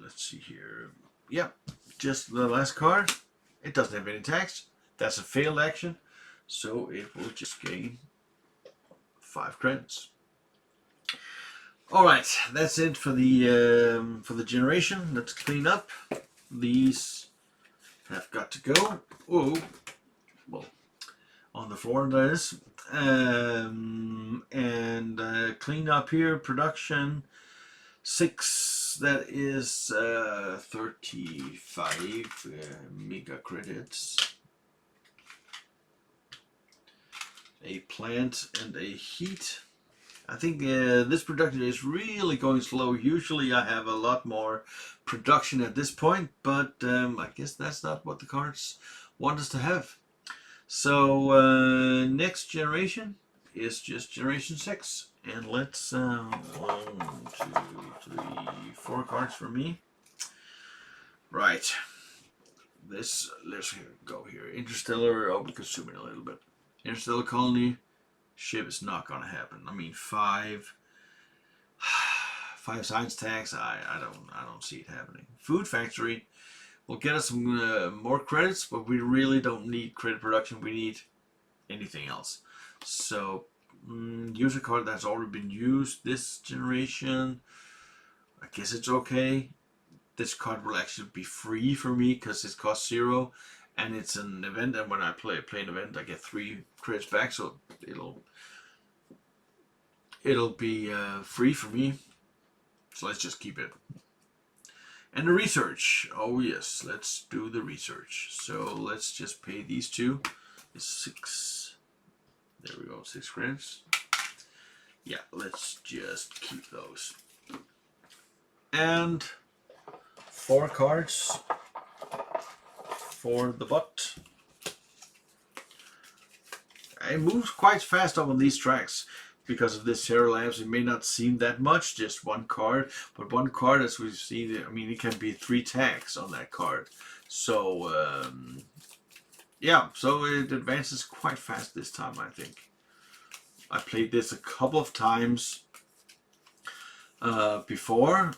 let's see here. Yeah, just the last card. It doesn't have any text. That's a failed action, so it will just gain 5 credits. All right, that's it for the generation. Let's clean up. These have got to go. Oh, well, on the floor that is. And clean up here. Production 6. That is 35 mega credits. A plant and a heat. I think this production is really going slow. Usually I have a lot more production at this point, but I guess that's not what the cards want us to have. So next generation is just generation 6. And let's 1, 2, 3, 4 cards for me. Right. Let's go here. Interstellar. Oh, we could zoom in a little bit. Interstellar colony ship is not gonna happen. I mean, 5 science tags. I don't see it happening. Food factory will get us some more credits, but we really don't need credit production. We need anything else. So use a card that's already been used this generation. I guess it's okay. This card will actually be free for me because it costs 0. And it's an event, and when I play an event, I get 3 credits back, so it'll be free for me. So let's just keep it. And the research. Oh yes, let's do the research. So let's just pay these 2. It's 6. There we go, 6 credits. Yeah, let's just keep those. And 4 cards for the bot. It moves quite fast up on these tracks. Because of this Terra Labs, it may not seem that much, just 1 card. But 1 card, as we've seen, I mean, it can be 3 tags on that card. So, yeah, so it advances quite fast this time, I think. I played this a couple of times before.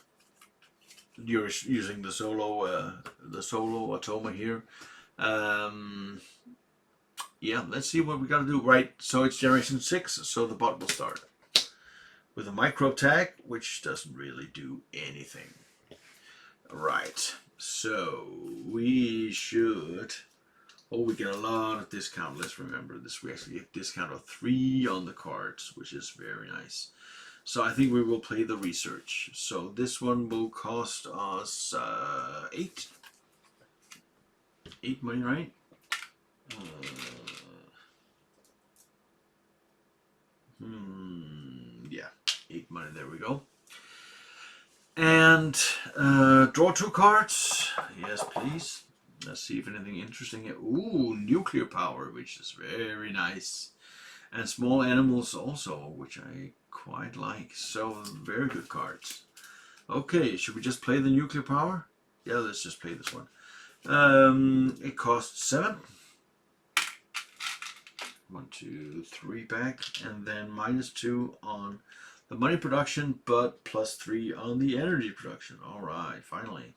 You're using the solo Automa here. Yeah, let's see what we gotta do. Right, so it's generation 6, so the bot will start with a micro tag, which doesn't really do anything. Right, so we should. Oh, we get a lot of discount. Let's remember this. We actually get discount of 3 on the cards, which is very nice. So I think we will play the research. So this one will cost us 8. 8 money, right? Yeah, 8 money. There we go. And draw 2 cards. Yes, please. Let's see if anything interesting here. Ooh, nuclear power, which is very nice. And small animals also, which I quite like. So, very good cards. Okay, should we just play the nuclear power? Yeah, let's just play this one. It costs 7. 1, 2, 3 back, and then -2 on the money production, but +3 on the energy production. All right, finally.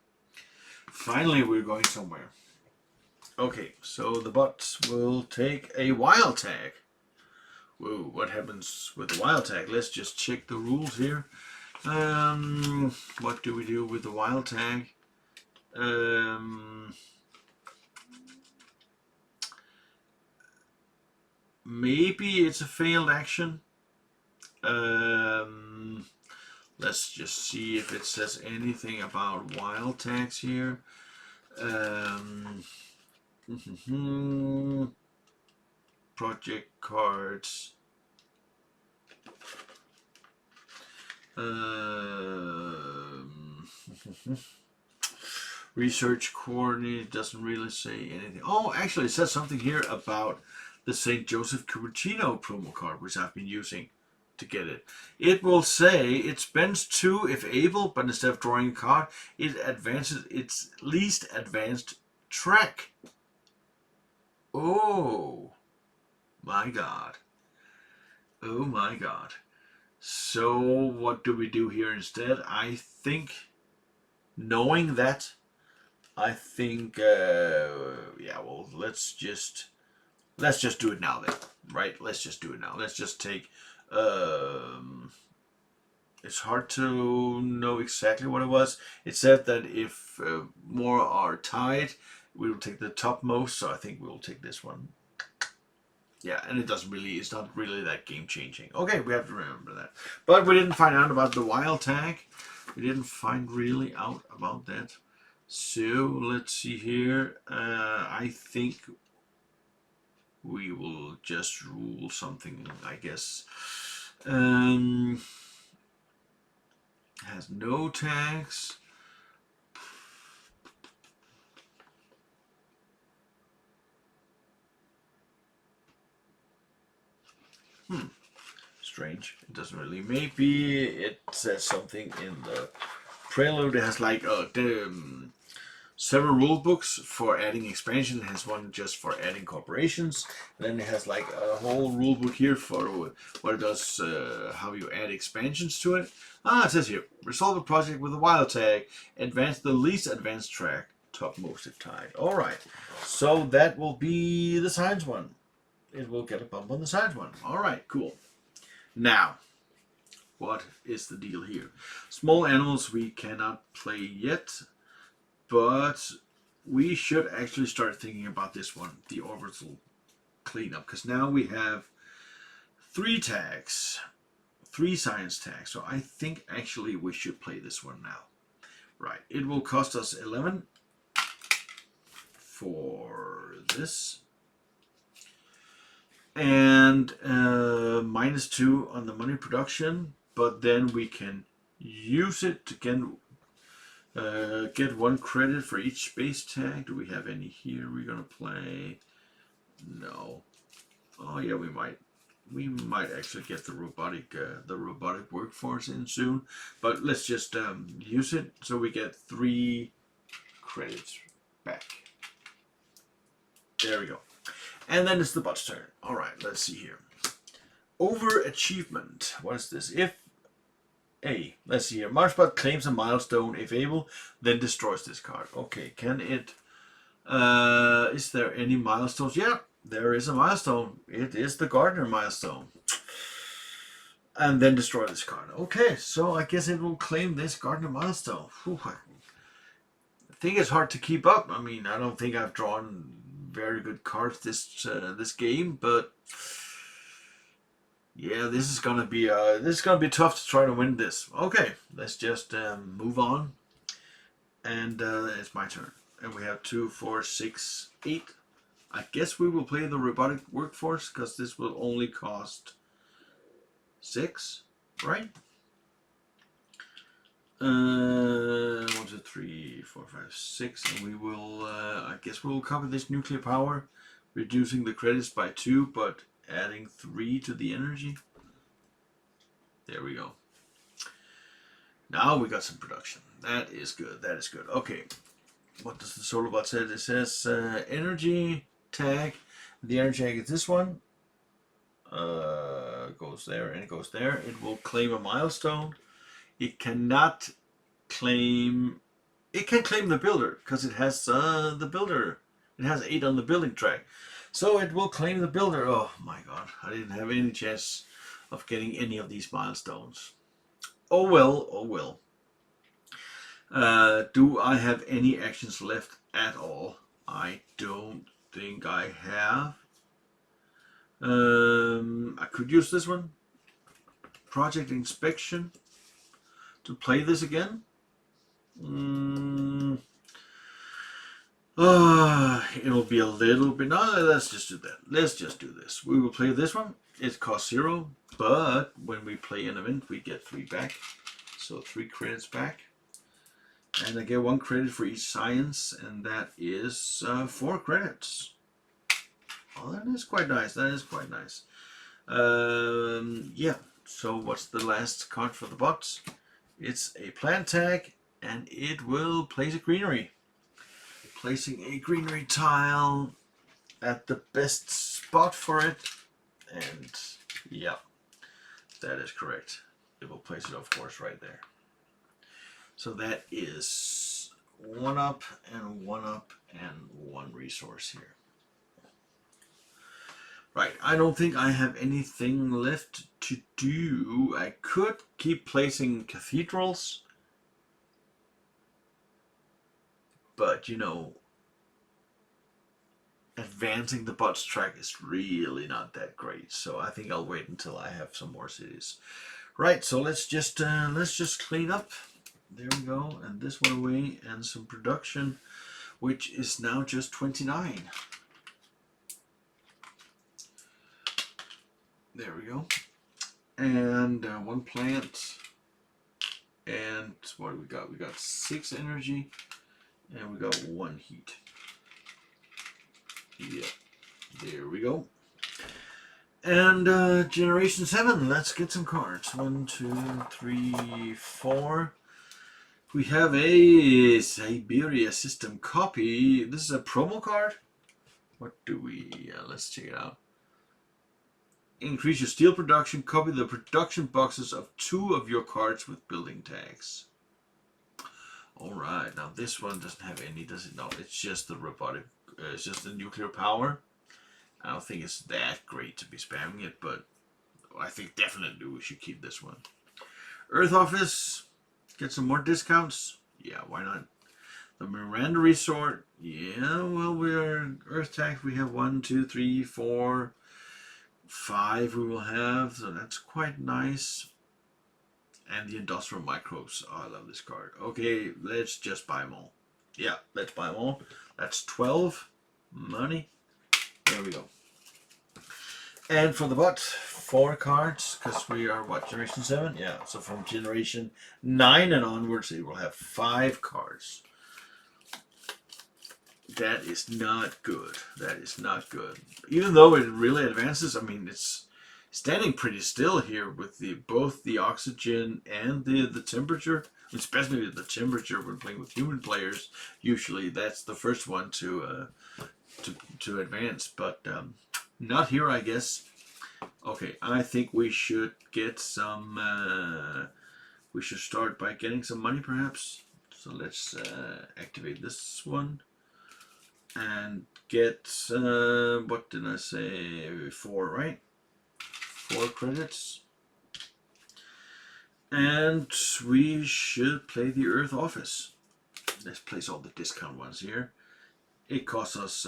Finally, we're going somewhere. Okay, so the bots will take a wild tag. Whoa, what happens with the wild tag? Let's just check the rules here. What do we do with the wild tag? Maybe it's a failed action. Let's just see if it says anything about wild tags here. Project cards. Research coordinate doesn't really say anything. Oh, actually, it says something here about the St. Joseph Cupertino promo card, which I've been using to get it. It will say it spends 2 if able, but instead of drawing a card, it advances its least advanced track. Oh my god. Oh my god. So what do we do here instead? I think, knowing that, I think, yeah, well, let's just do it now then, right? Let's just do it now. Let's just take, it's hard to know exactly what it was. It said that if more are tied, we will take the topmost, so I think we'll take this one. Yeah, and it's not really that game changing. Okay, we have to remember that. But we didn't find out about the wild tag. We didn't find really out about that. So let's see here. I think we will just rule something, I guess. Has no tags. Strange. It doesn't really. Maybe it says something in the Prelude. It has like several rule books for adding expansion. It has one just for adding coorporations. Then it has like a whole rule book here for what it does, how you add expansions to it. It says here, resolve a project with a wild tag, advance the least advanced track, topmost if tied. All right, so that will be the science one. It will get a bump on the science one. All right, cool. Now, what is the deal here? Small animals we cannot play yet, but we should actually start thinking about this one, the orbital cleanup, because now we have 3 tags, 3 science tags, so I think actually we should play this one now. Right, it will cost us 11 for this, and -2 on the money production, but then we can use it to get 1 credit for each space tag. Do we have any here we're gonna play? No. Oh yeah, we might. We might actually get the robotic workforce in soon. But let's just use it so we get 3 credits back. There we go. And then it's the bot's turn. All right, let's see here. Overachievement. What is this? Let's see here. Marsbot claims a milestone. If able, then destroys this card. Okay, can it... is there any milestones? Yeah, there is a milestone. It is the Gardener milestone. And then destroy this card. Okay, so I guess it will claim this Gardener milestone. Whew, I think it's hard to keep up. I mean, I don't think I've drawn very good cards this game, but... yeah, this is gonna be tough to try to win this. Okay, let's just move on, and it's my turn. And we have 2, 4, 6, 8. I guess we will play the robotic workforce because this will only cost 6, right? 1, 2, 3, 4, 5, 6, and we will, I guess we'll copy this nuclear power, reducing the credits by 2, but adding 3 to the energy. There we go. Now we got some production. That is good. That is good. Okay. What does the solar bot say? It says energy tag. The energy tag is this one. Goes there and it goes there. It will claim a milestone. It cannot claim. It can claim the builder because it has the builder. It has 8 on the building track, so it will claim the builder. Oh my god! I didn't have any chance of getting any of these milestones. Oh well. Oh well. Do I have any actions left at all? I don't think I have. I could use this one. Project inspection. To play this again. It'll be a little bit. No, let's just do that. Let's just do this. We will play this one. It costs 0, but when we play an event, we get 3 back. So 3 credits back. And I get 1 credit for each science, and that is 4 credits. Oh, that is quite nice. That is quite nice. Yeah. So what's the last card for the box? It's a plant tag, and it will place a greenery. Placing a greenery tile at the best spot for it, and yeah, that is correct. It will place it, of course, right there. So that is 1 up and 1 up and 1 resource here. Right, I don't think I have anything left to do. I could keep placing cathedrals, but you know, advancing the bot's track is really not that great. So I think I'll wait until I have some more cities. Right, so let's just clean up. There we go, and this one away, and some production, which is now just 29. There we go. And 1 plant. And what do we got? We got 6 energy. And we got 1 heat. Yeah. There we go. And generation 7. Let's get some cards. 1, 2, 3, 4. We have a Siberia system copy. This is a promo card. What do we... let's check it out. Increase your steel production. Copy the production boxes of 2 of your cards with building tags. Alright, now this one doesn't have any, does it? No, it's just the robotic, it's just the nuclear power. I don't think it's that great to be spamming it, but I think definitely we should keep this one. Earth Office, get some more discounts. Yeah, why not? The Miranda Resort, yeah, well, we're Earth tax, we have 1, 2, 3, 4, 5 we will have, so that's quite nice. And the Industrial Microbes, oh, I love this card. Okay, let's just buy them all. Yeah, let's buy them all. That's 12 money. There we go. And for the bot, 4 cards, because we are, what, generation 7? Yeah, so from generation 9 and onwards, it will have 5 cards. That is not good. That is not good. Even though it really advances, I mean, it's standing pretty still here with the both the oxygen and the temperature. Especially the temperature when playing with human players. Usually that's the first one to advance, but not here, I guess. Okay, I think we should get some. We should start by getting some money, perhaps. So let's activate this one. And get, what did I say, 4, right? 4 credits. And we should play the Earth Office. Let's place all the discount ones here. It costs us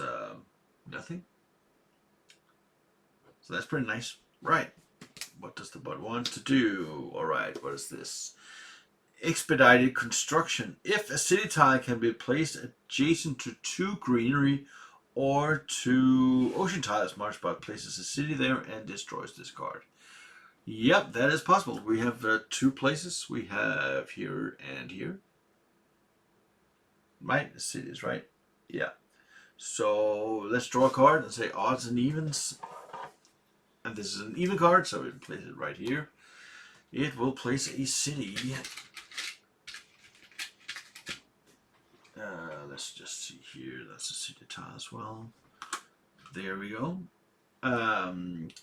nothing. So that's pretty nice. Right. What does the bot want to do? Alright, what is this? Expedited construction. If a city tile can be placed adjacent to 2 greenery or 2 ocean tiles, Mars bot places a city there and destroys this card. Yep, that is possible. We have 2 places. We have here and here. Right? The cities, right? Yeah. So let's draw a card and say odds and evens. And this is an even card, so we'll place it right here. It will place a city. Let's just see here. That's a city tile as well. There we go.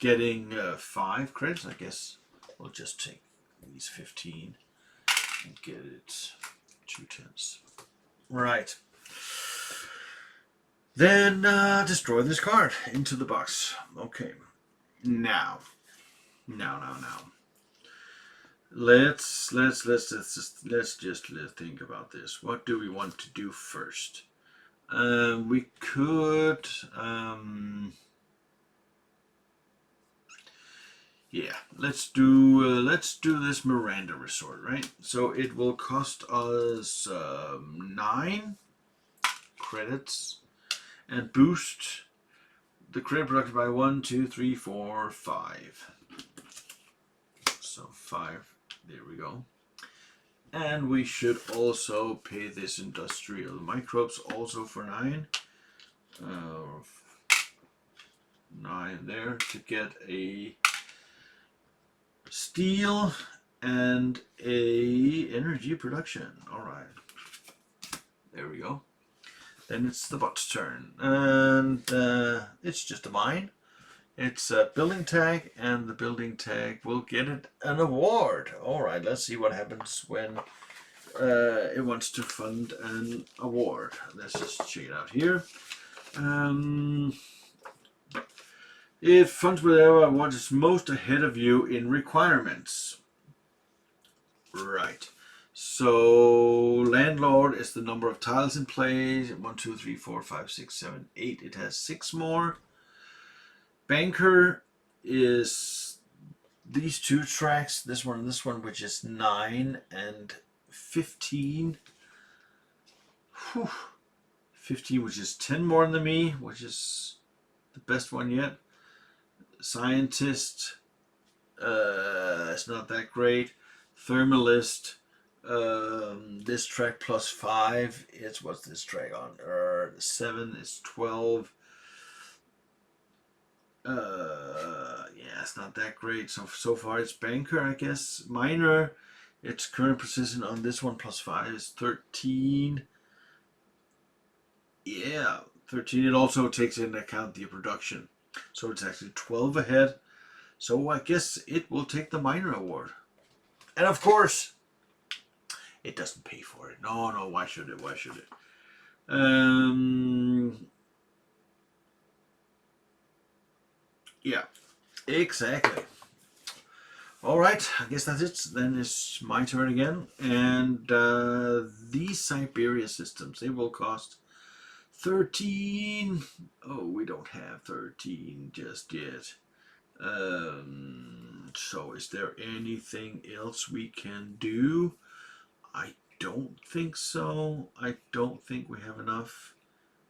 Getting 5 credits, I guess. We'll just take these 15 and get it 2 10s. Right. Then destroy this card into the box. Okay. Now. Let's just think about this. What do we want to do first? We could yeah, let's do this Miranda Resort, right? So it will cost us 9 credits and boost the credit production by 1, 2, 3, 4, 5. So 5. There we go. And we should also pay this industrial microbes also for 9. 9 there to get a steel and a energy production. All right. There we go. Then it's the bot's turn. And it's just a mine. It's a building tag, and the building tag will get it an award. All right, let's see what happens when it wants to fund an award. Let's just check it out here. It funds whatever award is most ahead of you in requirements. Right. So landlord is the number of tiles in play. 1, 2, 3, 4, 5, 6, 7, 8. It has 6 more. Banker is these 2 tracks, this one and this one, which is 9 and 15. Whew. 15, which is 10 more than me, which is the best one yet. Scientist, it's not that great. Thermalist, this track plus 5. It's what's this track on? 7 is 12. Yeah, it's not that great. So far it's banker, I guess. Miner, its current precision on this one plus 5 is 13. Yeah, 13. It also takes into account the production, so it's actually 12 ahead. So I guess it will take the miner award. And of course, it doesn't pay for it. No, why should it? Why should it? Yeah, exactly. All right, I guess that's it. Then it's my turn again. And these Siberia systems, they will cost 13. Oh, we don't have 13 just yet. So is there anything else we can do? I don't think so. I don't think we have enough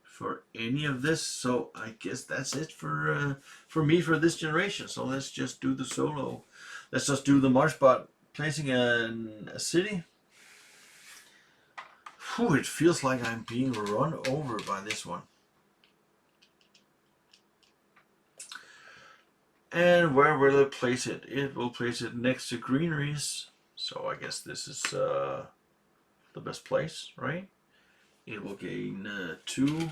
for any of this, so I guess that's it for me for this generation. So let's just do the solo. Let's just do the Mars bot placing a city. Whew, it feels like I'm being run over by this one. And where will it place it? It will place it next to greeneries. So I guess this is the best place, right? It will gain 2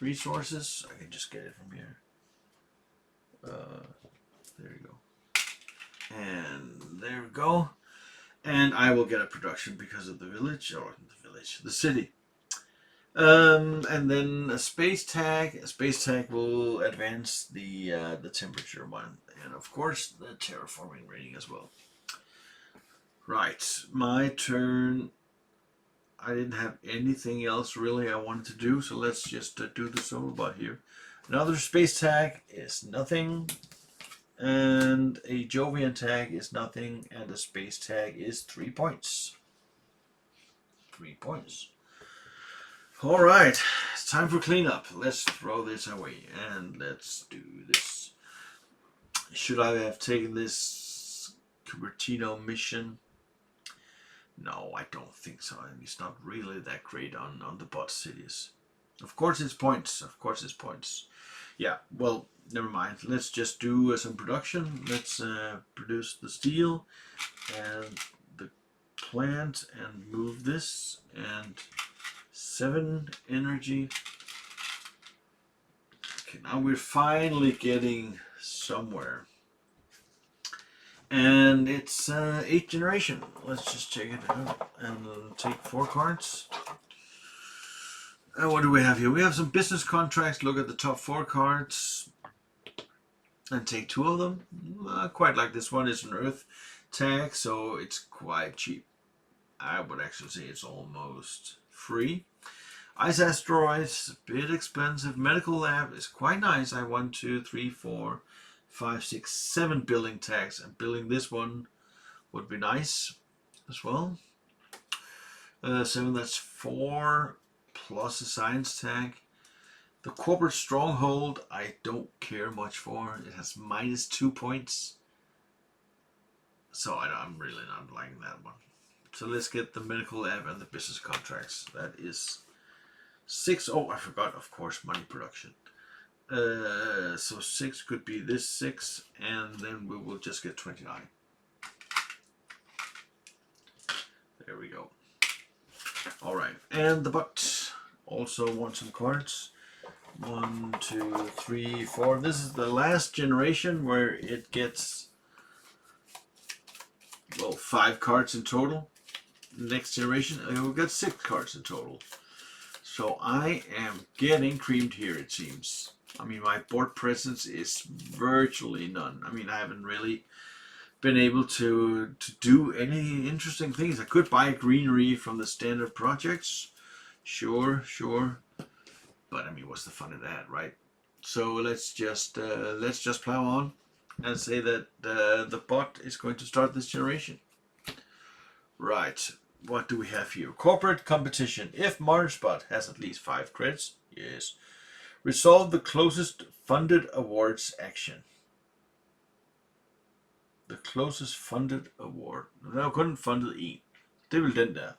resources. I can just get it from here. There you go. And there we go. And I will get a production because of the village, or the city. And then a space tag. A space tag will advance the temperature one, and of course the terraforming rating as well. Right, my turn. I didn't have anything else really I wanted to do, so let's just do the solo bot here. Another space tag is nothing, and a Jovian tag is nothing, and a space tag is 3 points. 3 points. All right, it's time for cleanup. Let's throw this away and let's do this. Should I have taken this Cupertino mission. No, I don't think so. I mean, it's not really that great on the bot cities. Of course it's points. Of course it's points. Yeah, well, never mind. Let's just do some production. Let's produce the steel and the plant and move this. And 7 energy. Okay, now we're finally getting somewhere. And it's 8th generation. Let's just check it out and take 4 cards. And what do we have here? We have some business contracts. Look at the top 4 cards and take 2 of them. Quite like this one. It's an earth tag, so it's quite cheap. I would actually say it's almost free. Ice asteroids, a bit expensive. Medical lab is quite nice. I have 1, 2, 3, 4, 5, 6, 7 building tags, and building this one would be nice as well. 7, that's 4 plus a science tag. The corporate stronghold I don't care much for. It has -2 points, so I'm really not liking that one. So let's get the medical lab and the business contracts. That is 6. Oh, I forgot, of course, money production. So 6 could be this 6, and then we will just get 29. There we go. All right, and the bot also wants some cards. 1, 2, 3, 4. This is the last generation where it gets, well, 5 cards in total. Next generation, we've got 6 cards in total. So I am getting creamed here, it seems. I mean, my board presence is virtually none. I mean, I haven't really been able to do any interesting things. I could buy a greenery from the standard projects. Sure. But I mean, what's the fun of that, right? So let's just plow on and say that the bot is going to start this generation. Right. What do we have here? Corporate competition. If MarsBot has at least 5 credits, yes. Resolve the closest funded awards action. The closest funded award. Now couldn't funded E. Det vil den der.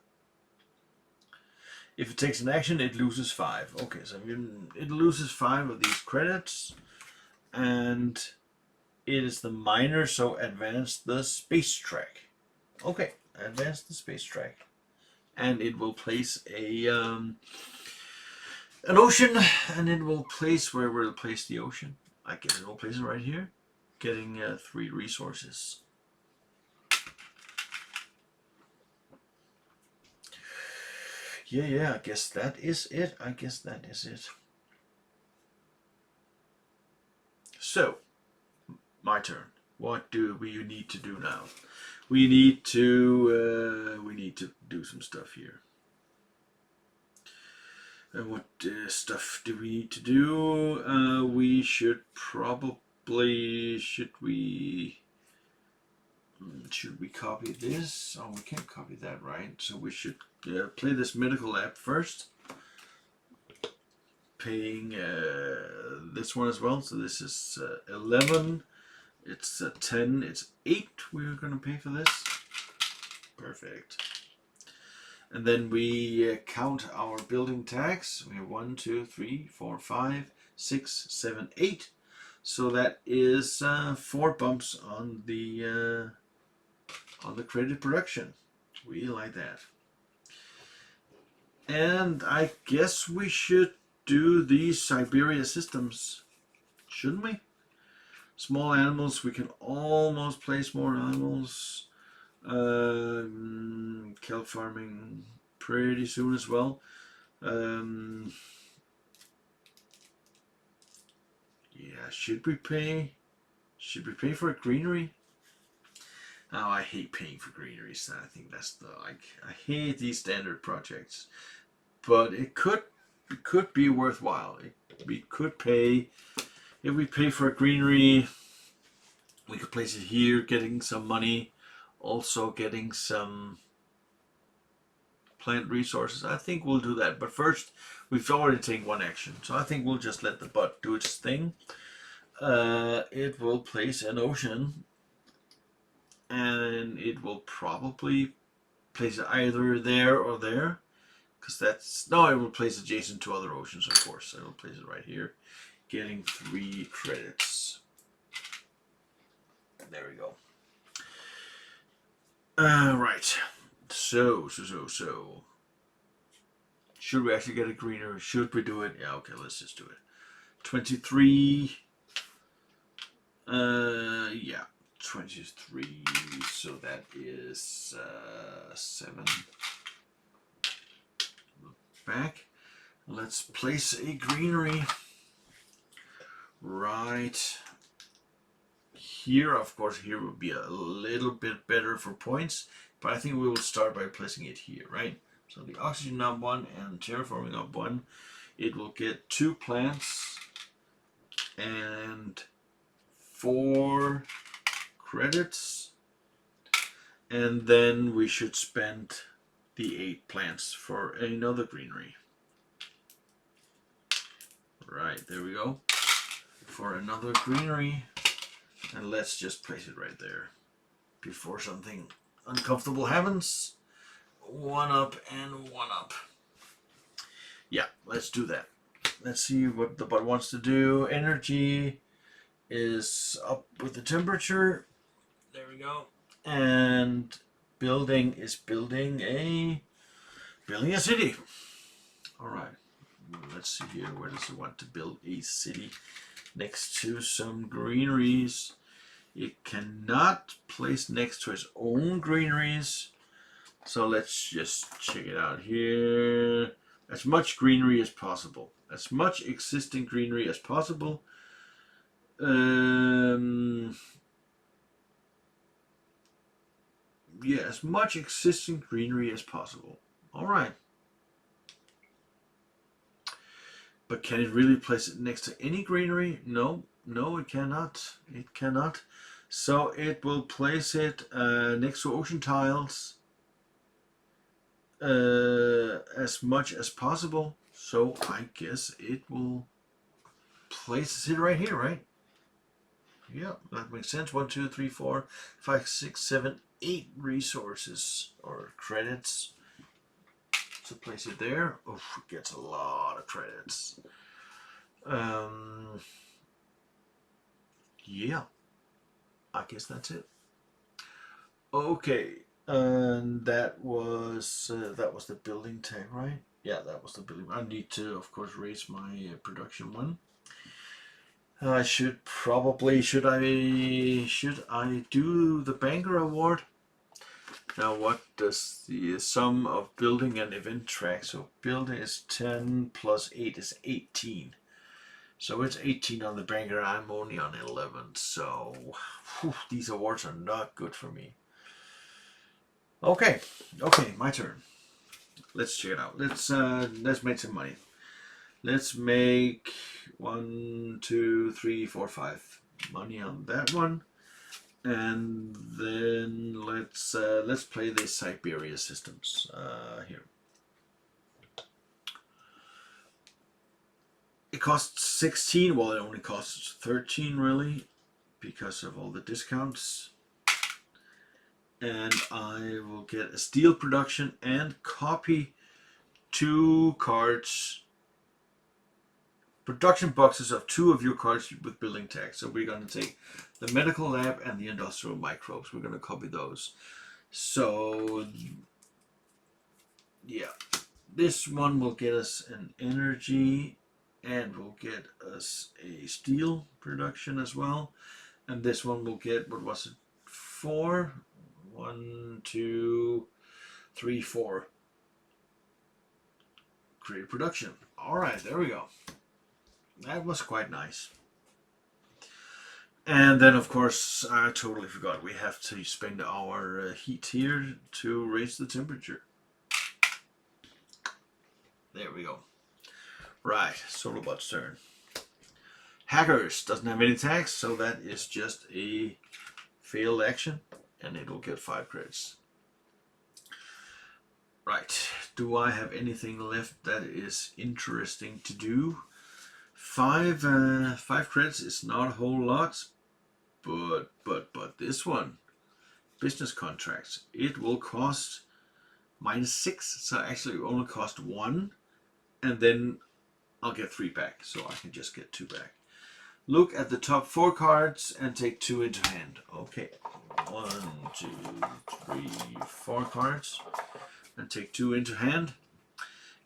If it takes an action, it loses 5. Okay, so it loses 5 of these credits, and it is the minor, so advance the space track. Okay, advance the space track, and it will place an ocean, and it will place, where will it place the ocean? I guess it will place it right here, getting 3 resources. Yeah, I guess that is it. So, my turn. What do we need to do now? We need to do some stuff here. And what stuff do we need to do? We should probably, should we copy this? Oh, we can't copy that, right? So we should play this medical lab first. Paying this one as well. So this is 11. It's 10. It's 8. We're going to pay for this. Perfect. And then we count our building tags. We have 1, 2, 3, 4, 5, 6, 7, 8. So that is 4 bumps on the credit production. We like that. And I guess we should do these Siberia systems, shouldn't we? Small animals, we can almost place more animals. Kelp farming pretty soon as well. Yeah, should we pay for a greenery? Oh, I hate paying for greeneries. I think that's I hate these standard projects, but it could be worthwhile. We could pay, if we pay for a greenery, we could place it here, getting some money, also getting some plant resources. I think we'll do that, but first we've already taken 1 action, so I think we'll just let the bot do its thing. It will place an ocean, and it will probably place it either there or there, because that's, no, it will place adjacent to other oceans, of course. So it will place it right here, getting 3 credits. There we go. Right. So. Should we actually get a greener? Should we do it? Yeah, okay, let's just do it. 23. Yeah, 23. So that is 7. Back. Let's place a greenery right here. Of course, here would be a little bit better for points, but I think we will start by placing it here, right? So the oxygen up 1 and terraforming up 1. It will get 2 plants and 4 credits, and then we should spend the 8 plants for another greenery. Right, there we go. For another greenery, and let's just place it right there before something uncomfortable happens. 1 up and 1 up. Yeah, let's do that. Let's see what the bot wants to do. Energy is up with the temperature. There we go. And building is building a city. All right. Let's see here. Where does it want to build a city? Next to some greeneries. It cannot place next to its own greeneries. So let's just check it out here. As much greenery as possible. As much existing greenery as possible. Yeah, as much existing greenery as possible. All right. But can it really place it next to any greenery? No, it cannot. It cannot. So it will place it next to ocean tiles as much as possible. So I guess it will place it right here, right? Yeah, that makes sense. 1, 2, 3, 4, 5, 6, 7, 8 resources or credits to place it there. Oh, it gets a lot of credits. Yeah, I guess that's it. Okay, and that was the building tag, right? Yeah, that was the building. I need to, of course, raise my production one. I should I do the banker award? Now, what does the sum of building and event track? So building is 10 plus 8 is 18. So it's 18 on the banker. I'm only on 11. So whew, these awards are not good for me. Okay, my turn. Let's check it out. Let's make some money. Let's make 1, 2, 3, 4, 5 money on that one, and then let's play the Siberia systems here. It costs 16. Well, it only costs 13 really, because of all the discounts. And I will get a steel production and copy 2 cards. Production boxes of 2 of your cards with building tags. So we're going to take the medical lab and the industrial microbes. We're going to copy those. So yeah, this one will get us an energy and will get us a steel production as well. And this one will get, what was it, 4? 1, 2, 3, 4. Create production. All right, there we go. That was quite nice. And then, of course, I totally forgot. We have to spend our heat here to raise the temperature. There we go. Right, Solobot's turn. Hackers doesn't have any tags, so that is just a failed action, and it'll get 5 credits. Right, do I have anything left that is interesting to do? 5 credits is not a whole lot, but this one, business contracts. It will cost -6, so actually it only cost 1, and then I'll get 3 back, so I can just get 2 back. Look at the top 4 cards and take 2 into hand. Okay, 1, 2, 3, 4 cards, and take 2 into hand.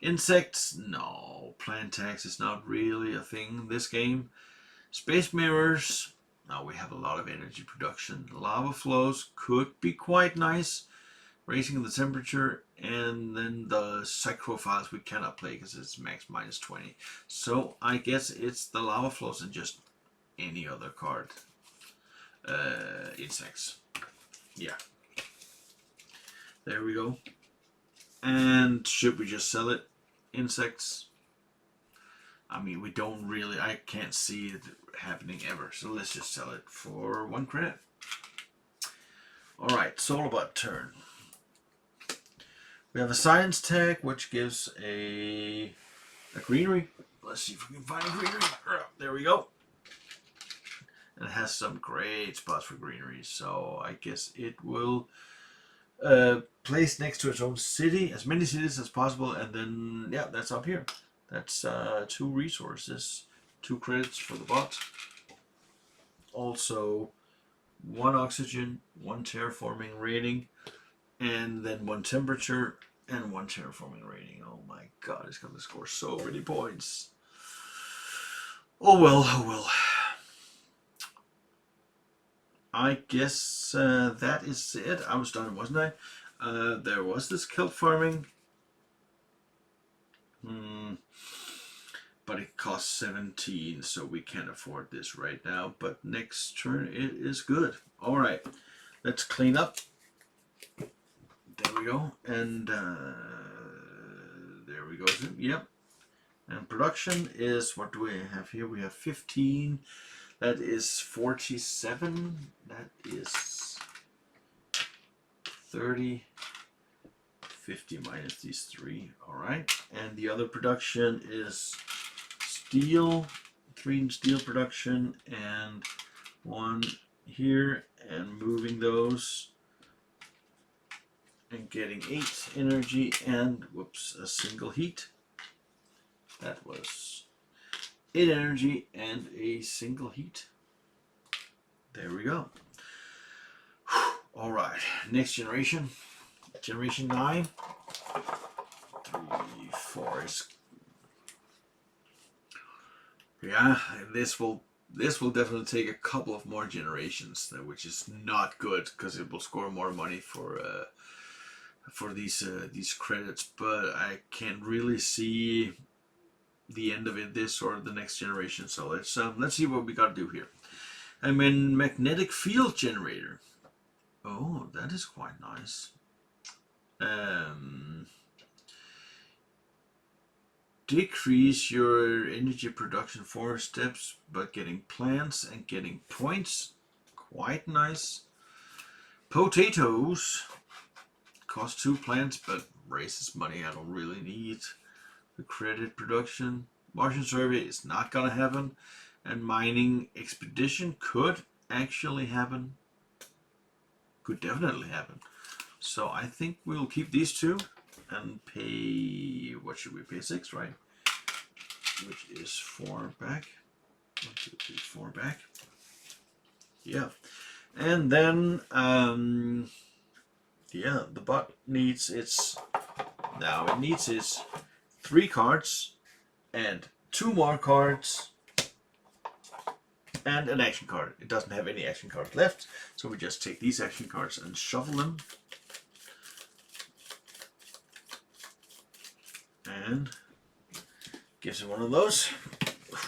Insects, no. Plant tax is not really a thing in this game. Space mirrors, now we have a lot of energy production. Lava flows could be quite nice, raising the temperature, and then the psychophiles we cannot play because it's max -20. So I guess it's the lava flows and just any other card. Insects. Yeah. There we go. And should we just sell it? Insects. I mean, we don't really, I can't see it happening ever. So let's just sell it for 1 credit. Alright, Solobot turn. We have a science tag, which gives a greenery. Let's see if we can find a greenery. There we go. And it has some great spots for greeneries. So I guess it will place next to its own city, as many cities as possible. And then, yeah, that's up here. That's 2 resources, 2 credits for the bot. Also, 1 oxygen, 1 terraforming rating, and then 1 temperature and 1 terraforming rating. Oh my god, it's going to score so many points. Oh well, oh well. I guess that is it. I was done, wasn't I? There was this kelp farming. But it costs 17, so we can't afford this right now. But next turn it is good. Alright, let's clean up. There we go. And there we go. Yep. And production is, what do we have here? We have 15. That is 47. That is 30. 50 minus these 3. Alright. And the other production is steel. 3 in steel production and 1 here, and moving those and getting 8 energy and, whoops, a single heat. That was 8 energy and a single heat. There we go. Alright, next generation. Generation 9. 3, 4 is... Yeah, this will definitely take a couple of more generations, which is not good because it will score more money for these credits. But I can't really see the end of it this or the next generation. So let's see what we got to do here. I mean, magnetic field generator. Oh, that is quite nice. Decrease your energy production 4 steps, but getting plants and getting points. Quite nice. Potatoes. Cost 2 plants, but raises money I don't really need. The credit production. Martian survey is not gonna happen. And mining expedition could actually happen. Could definitely happen. So I think we'll keep these 2 and pay, what should we pay? 6, right? Which is 4 back. 1, 2, 3, 4 back. Yeah. And then, yeah, the bot needs its, now it needs its 3 cards and 2 more cards and an action card. It doesn't have any action cards left, so we just take these action cards and shuffle them. And gives it one of those.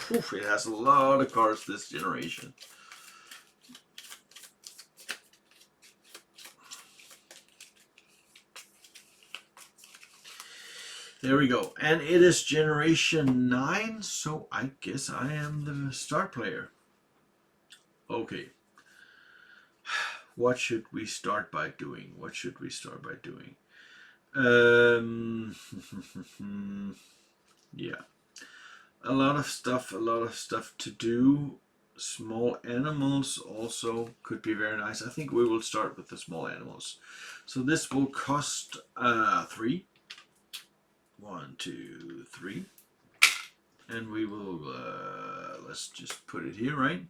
Whew, it has a lot of cards this generation. There we go. And it is generation 9, so I guess I am the star player. Okay. What should we start by doing? What should we start by doing? Yeah. A lot of stuff to do. Small animals also could be very nice. I think we will start with the small animals. So this will cost 3. 1, 2, 3. And we will, let's just put it here, right?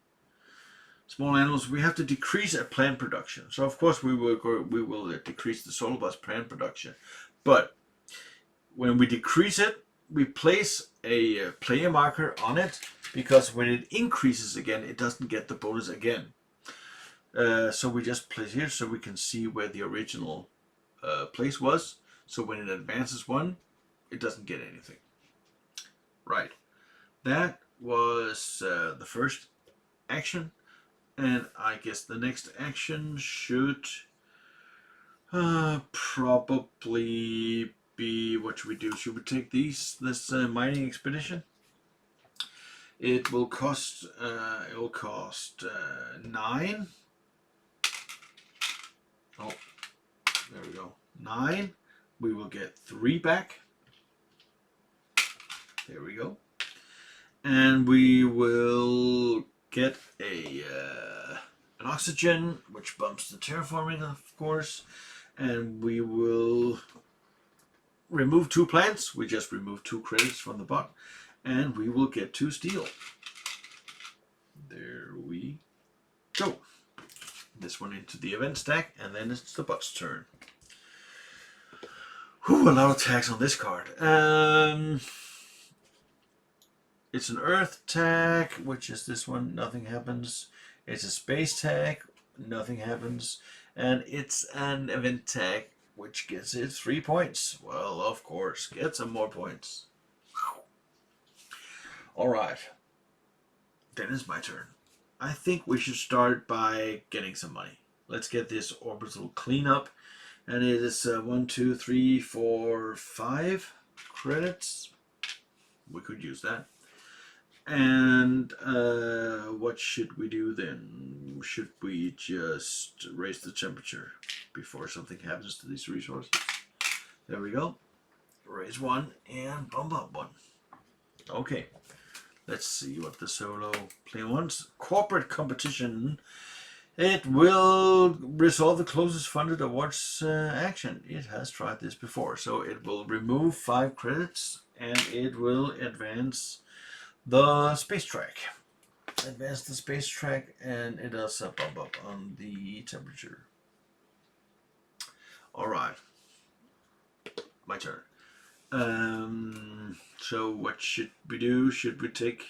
Small animals, we have to decrease our plant production. So of course we will decrease the solar bus plant production. But when we decrease it, we place a player marker on it, because when it increases again, it doesn't get the bonus again. So we just place here so we can see where the original place was. So when it advances 1, it doesn't get anything. Right. That was the first action. And I guess the next action should probably be, what should we do? Should we take this mining expedition? It will cost 9. Oh, there we go. 9. We will get 3 back. There we go. And we will get an oxygen, which bumps the terraforming, of course. And we will remove 2 plants. We just remove 2 credits from the bot. And we will get 2 steel. There we go. This one into the event stack, and then it's the bot's turn. Whew, a lot of tags on this card. It's an earth tag, which is this one, nothing happens. It's a space tag, nothing happens. And it's an event tag, which gets it 3 points. Well, of course, get some more points. Alright, then it's my turn. I think we should start by getting some money. Let's get this orbital cleanup. And it is 1, 2, 3, 4, 5 credits. We could use that. And what should we do then? Should we just raise the temperature before something happens to these resources? There we go. Raise 1 and bump up 1. Okay. Let's see what the solo player wants. Corporate competition. It will resolve the closest funded awards action. It has tried this before. So it will remove 5 credits and it will advance the space track. Advance the space track, and it does a bump up on the temperature. Alright. My turn. So what should we do? Should we take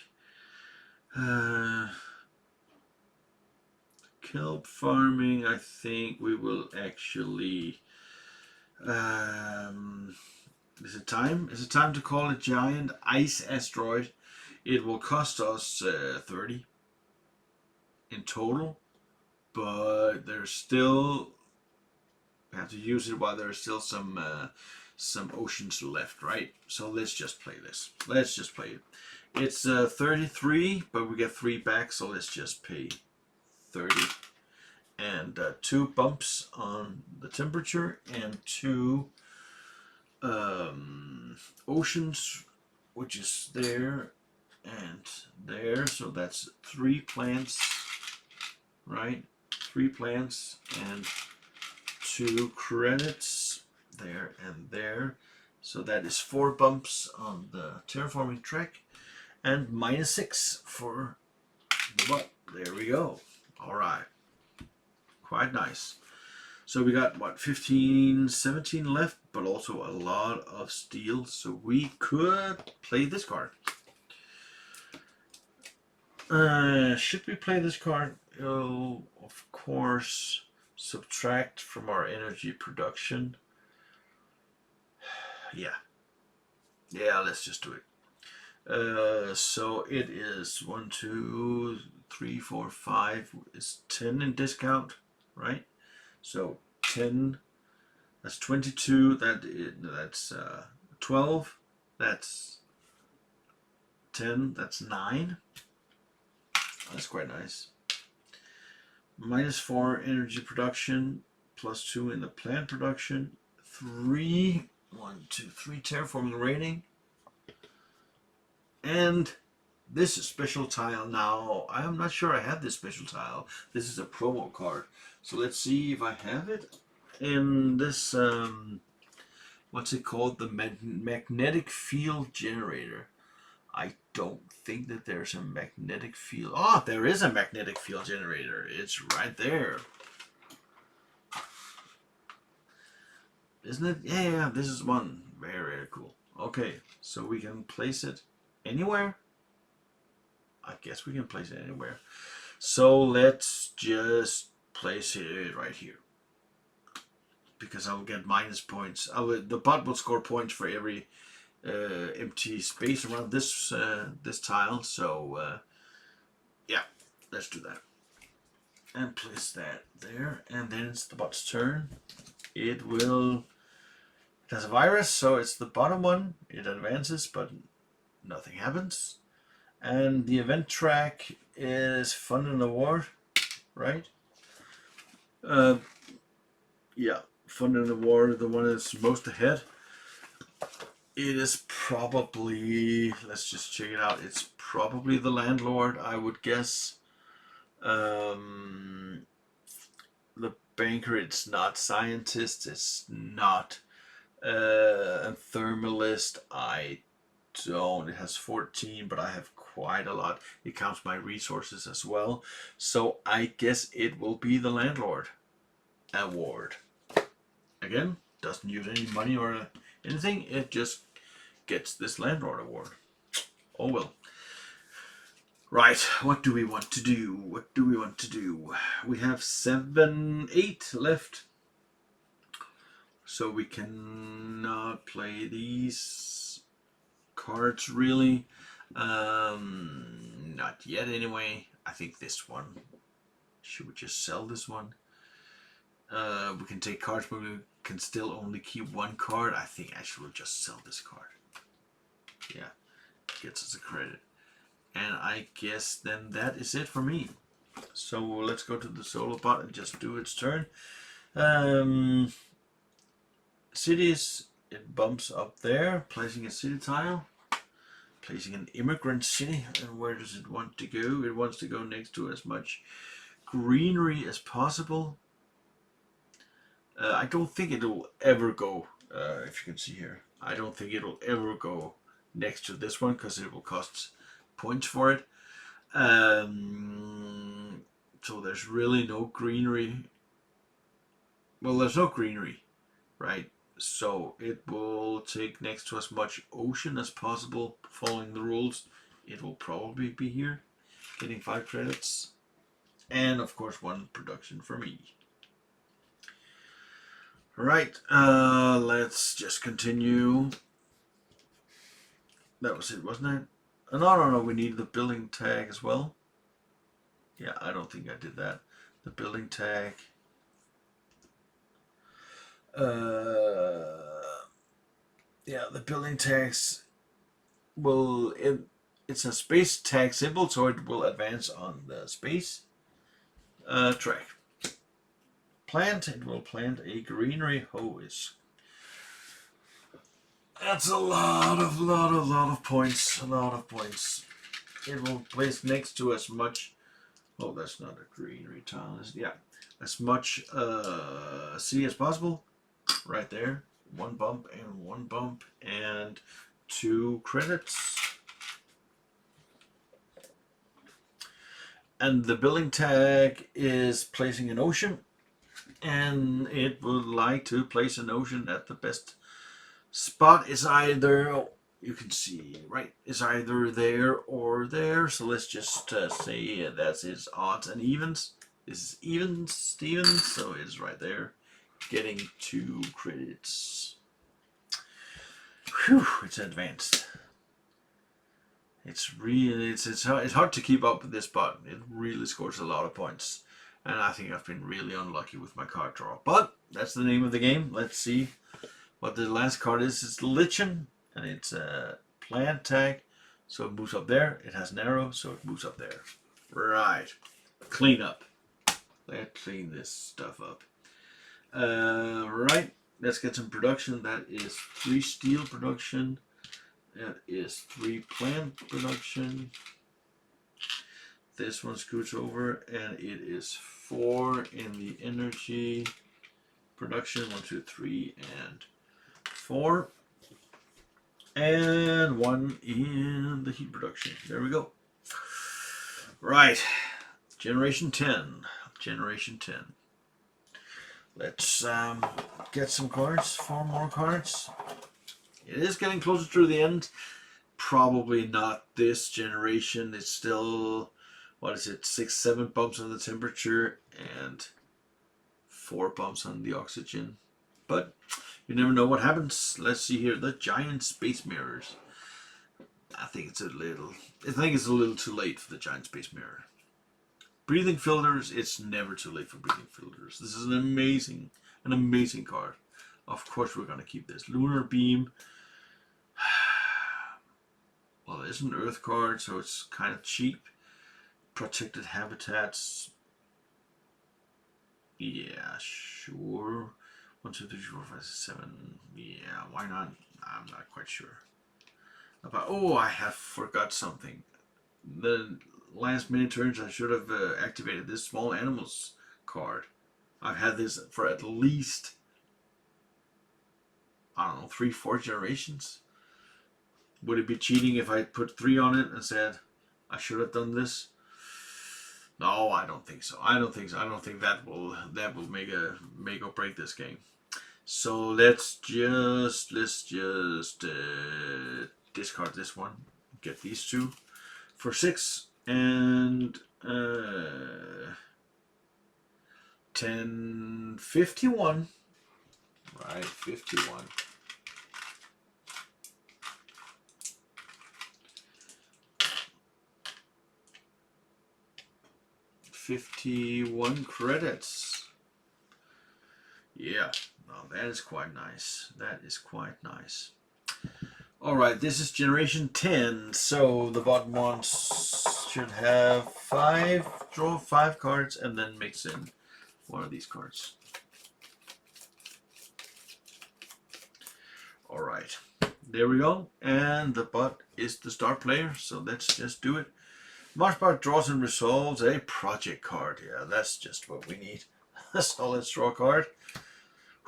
kelp farming? I think we will actually is it time? Is it time to call a giant ice asteroid? It will cost us 30 in total, but there's still, we have to use it while there's still some oceans left, right? So let's just play this. Let's just play it. It's 33, but we get 3 back, so let's just pay 30. And 2 bumps on the temperature and 2 oceans, which is there and there. So that's 3 plants, right? 3 plants and 2 credits there and there. So that is 4 bumps on the terraforming track and -6 for the bot. There we go. All right. Quite nice. So we got, what, 15, 17 left, but also a lot of steel. So we could play this card. Should we play this card? Oh, of course, subtract from our energy production. Yeah. Yeah, let's just do it. So it is 1, 2, 3, 4, 5. It's 10 in discount, right? So 10, that's 22, that's 12, that's 10, that's 9. That's quite nice. -4 energy production, +2 in the plant production, 3, 1, 2, 3 terraforming rating, and this special tile now. I am not sure I have this special tile. This is a promo card. So let's see if I have it in this, what's it called? The magnetic field generator. I don't think that there's a magnetic field. Oh, there is a magnetic field generator. It's right there. Isn't it? Yeah, this is one. Very, very cool. Okay, so we can place it anywhere. I guess we can place it anywhere. So let's just place it right here. Because I'll get minus points. The bot will score points for every empty space around this this tile. So yeah, let's do that. And place that there. And then it's the bot's turn. It has a virus, so it's the bottom one. It advances, but nothing happens. And the event track is fun and award, right? Yeah, fun and award, the one that's most ahead. It is probably, let's just check it out. It's probably the landlord, I would guess. The banker, it's not scientist, it's not a thermalist. I don't. It has 14, but I have quite a lot. It counts my resources as well. So I guess it will be the landlord award. Again, doesn't use any money or anything. It just gets this landlord award. Oh well. Right, what do we want to do? What do we want to do? We have 8 left. So we cannot play these cards really. Not yet anyway. I think this one. Should we just sell this one? We can take cards, but we can still only keep 1 card. I think actually we'll just sell this card. Yeah, gets us a credit. And I guess then that is it for me. So let's go to the solo bot and just do its turn. Cities, it bumps up there, placing a city tile. Placing an immigrant city. And where does it want to go? It wants to go next to as much greenery as possible. I don't think it'll ever go, if you can see here, I don't think it'll ever go next to this one because it will cost points for it. So there's really no greenery. Well, there's no greenery, right? So it will take next to as much ocean as possible, following the rules. It will probably be here, getting 5 credits. And of course 1 production for me. Right, let's just continue. That was it, wasn't it? No, we need the building tag as well. Yeah, I don't think I did that. The building tag. Yeah, the building tags will, it's a space tag symbol, so it will advance on the space track. Plant, it will plant a greenery. That's a lot of points. A lot of points. It will place next to as much. Oh, that's not a greenery tile. Yeah, as much city as possible. Right there. 1 bump and 1 bump and 2 credits. And the building tag is placing an ocean. And it would like to place an ocean at the best spot. Is either, you can see, right, is either there or there. So let's just say that's its odds and evens. This is evens, Stevens, so it's right there, getting 2 credits. Whew, it's advanced. It's really, it's hard to keep up with this bot. It really scores a lot of points. And I think I've been really unlucky with my card draw. But that's the name of the game. Let's see what the last card is. It's Lichen, and it's a plant tag. So it moves up there. It has an arrow, so it moves up there. Right. Clean up. Let's clean this stuff up. Right. Let's get some production. That is 3 steel production. That is 3 plant production. This one scoots over, and it is 4 in the energy production. 1, 2, 3, and 4. And 1 in the heat production. There we go. Right. Generation 10. Generation 10. Let's get some cards. 4 more cards. It is getting closer to the end. Probably not this generation. It's still, what is it, 6, 7 bumps on the temperature and 4 bumps on the oxygen. But you never know what happens. Let's see here. The giant space mirrors. I think it's a little too late for the giant space mirror. Breathing filters. It's never too late for breathing filters. This is an amazing card. Of course we're gonna keep this. Lunar beam. Well, it's an Earth card, so it's kind of cheap. Protected habitats. Yeah, sure. 1, 2, 3, 4, 5, 6, 7. Yeah, why not? I'm not quite sure. Oh, I have forgot something. The last minute turns I should have activated this small animals card. I've had this for at least, I don't know, 3, 4 generations. Would it be cheating if I put 3 on it and said I should have done this? No, I don't think so. I don't think that will make or break this game. So let's just discard this one. Get these 2 for 6 and 10, 51. Right, 51. 51 credits. Yeah, well, that is quite nice. That is quite nice. Alright, this is generation 10, so the bottom ones should have 5, draw 5 cards, and then mix in one of these cards. Alright, there we go, and the bot is the star player, so let's just do it. Marshbar draws and resolves a project card. Yeah, that's just what we need. So let's draw a card.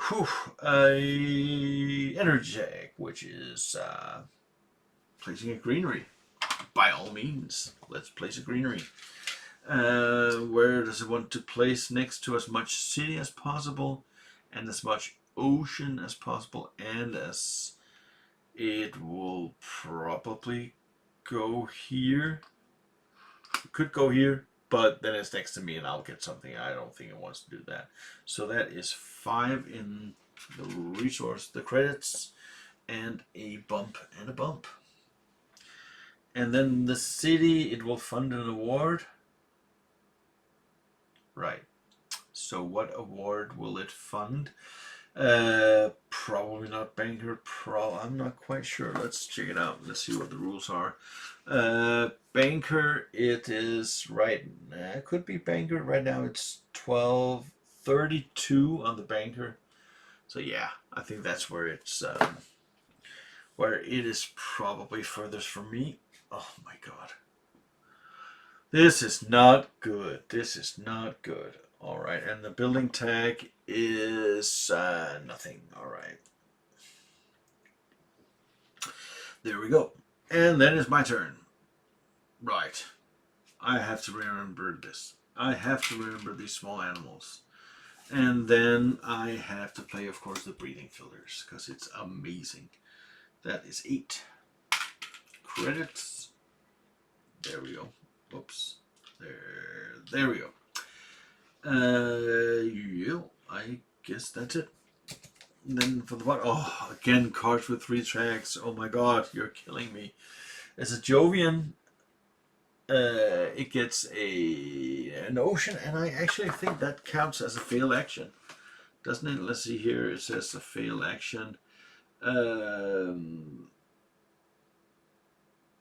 Whew, energy check, which is placing a greenery. By all means, let's place a greenery. Where does it want to place? Next to as much city as possible, and as much ocean as possible, and as it will probably go here. It could go here, but then it's next to me and I'll get something. I don't think it wants to do that. So that is 5 in the resource, the credits, and a bump and a bump. And then the city, it will fund an award. Right. So what award will it fund? Probably not banker. I'm not quite sure. Let's check it out. Let's see what the rules are. Banker, it is right. It could be banker. Right now it's 12.32 on the banker. So yeah, I think that's where it's where it is probably furthest from me. Oh my god. This is not good. This is not good. Alright, and the building tag is nothing. Alright. There we go. And then it's my turn. Right. I have to remember this. I have to remember these small animals. And then I have to play, of course, the breathing filters, because it's amazing. That is 8 credits. There we go. Oops. There we go. Yeah, I guess that's it. And then for the bottom, oh, again, cards with 3 tracks. Oh my god, you're killing me. It's a Jovian. It gets an ocean, and I actually think that counts as a failed action, doesn't it? Let's see here. It says a failed action.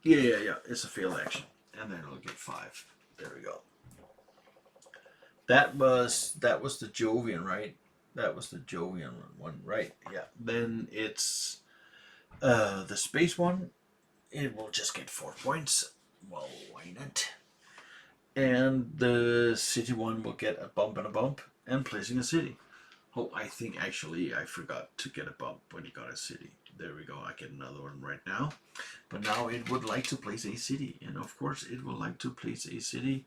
Yeah. It's a failed action, and then it'll get 5. There we go. That was the Jovian, right? That was the Jovian one, right? Yeah. Then it's the space one. It will just get 4 points. Well, why not? And the city one will get a bump and a bump, and placing a city. Oh, I think actually I forgot to get a bump when it got a city. There we go, I get another one right now. But now it would like to place a city, and of course it would like to place a city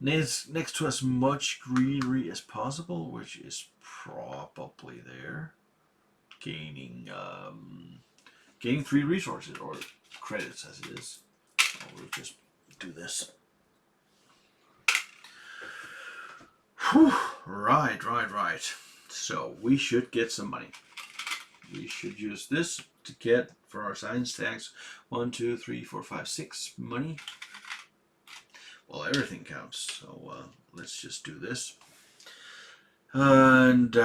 next to as much greenery as possible, which is probably there. Gaining 3 resources, or credits as it is. We'll just do this. Whew. Right. So we should get some money. We should use this to get for our science tax 1, 2, 3, 4, 5, 6 money. Well, everything counts. So let's just do this. And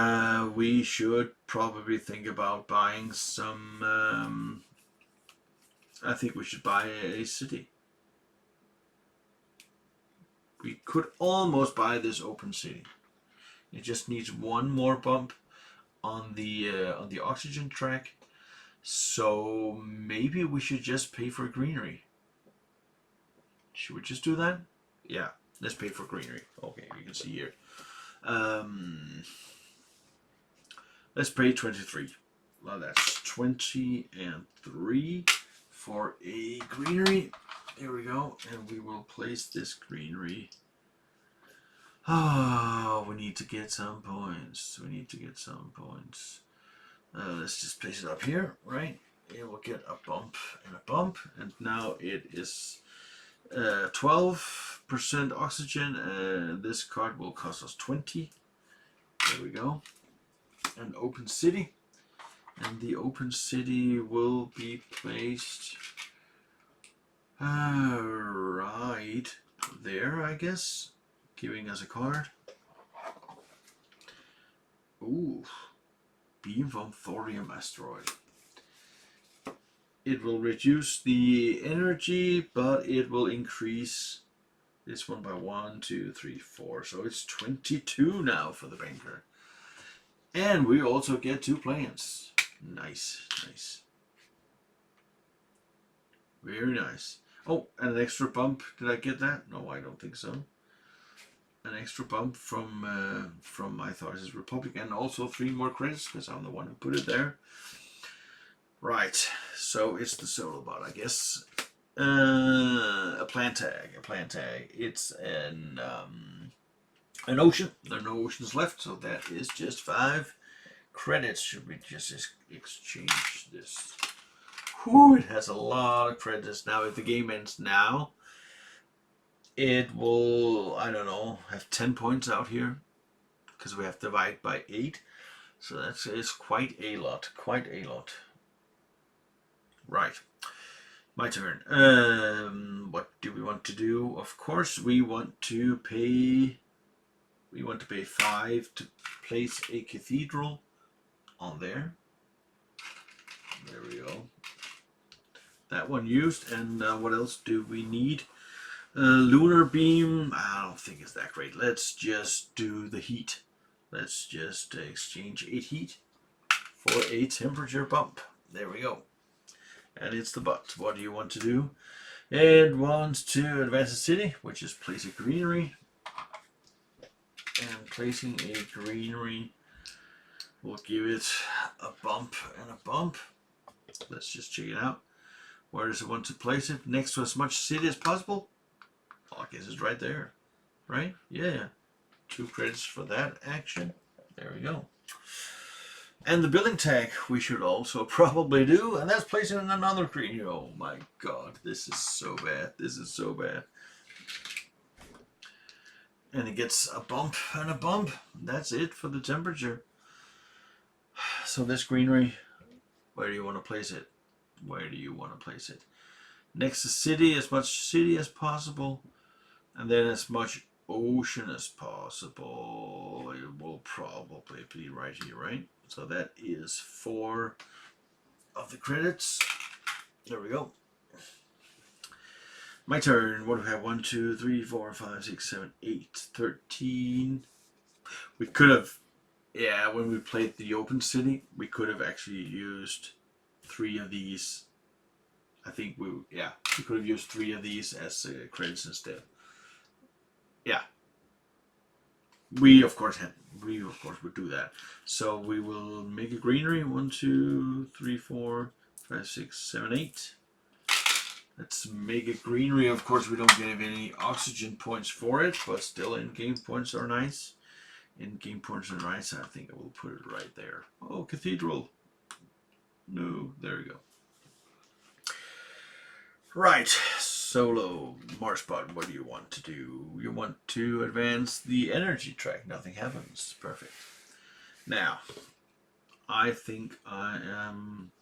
we should probably think about buying some. I think we should buy a city. We could almost buy this open city. It just needs one more bump on the oxygen track. So maybe we should just pay for greenery. Should we just do that? Yeah, let's pay for greenery. Okay, you can see here. Let's pay 23. Well, that's 20 and 3 for a greenery. Here we go, and we will place this greenery. Oh, we need to get some points. Let's just place it up here, right? It will get a bump and a bump, and now it is 12% oxygen, and this card will cost us 20. There we go. An open city, and the open city will be placed right there, I guess, giving us a card. Ooh, beam from thorium asteroid. It will reduce the energy, but it will increase this one by 1, 2, 3, 4. So it's 22 now for the banker. And we also get 2 plants. Nice. Very nice. Oh, and an extra bump. Did I get that? No, I don't think so. An extra bump from I thought it was Republic, and also 3 more credits because I'm the one who put it there. Right, so it's the solo bot, I guess. A plant tag. It's an ocean. There are no oceans left, so that is just 5 credits. Should we just exchange this? Whew, it has a lot of credits now. If the game ends now, it will, I don't know, have 10 points out here because we have to divide by 8. So that's quite a lot. Right, my turn. What do we want to do? Of course, we want to pay 5 to place a cathedral on there. There we go. That one used. And what else do we need? Lunar beam. I don't think it's that great. Let's just do the heat. Let's just exchange 8 heat for a temperature bump. There we go. And it's the bot. What do you want to do? It wants to advance the city, which is place a greenery. And placing a greenery will give it a bump and a bump. Let's just check it out. Where does it want to place it? Next to as much city as possible? Oh, I guess it's right there. Right? Yeah. 2 credits for that action. There we go. And the building tag we should also probably do, and that's placing in another green. Oh my god, this is so bad. And it gets a bump and a bump. That's it for the temperature. So this greenery, where do you want to place it? Next to city, as much city as possible, and then as much ocean as possible. It will probably be right here, right? So that is 4 of the credits. There we go. My turn. What do we have? 1, 2, 3, 4, 5, 6, 7, 8, 13. We could have, when we played the open city, we could have actually used 3 of these. I think we could have used 3 of these as credits instead. yeah, we of course would do that. So we will make a greenery. 1, 2, 3, 4, 5, 6, 7, 8. Let's make a greenery. Of course, we don't get any oxygen points for it, but still in-game points are nice. In-game points are nice. I think I will put it right there. Oh, cathedral. No, there we go. Right, solo Marspot, what do you want to do? You want to advance the energy track. Nothing happens. Perfect. Now, I think I am...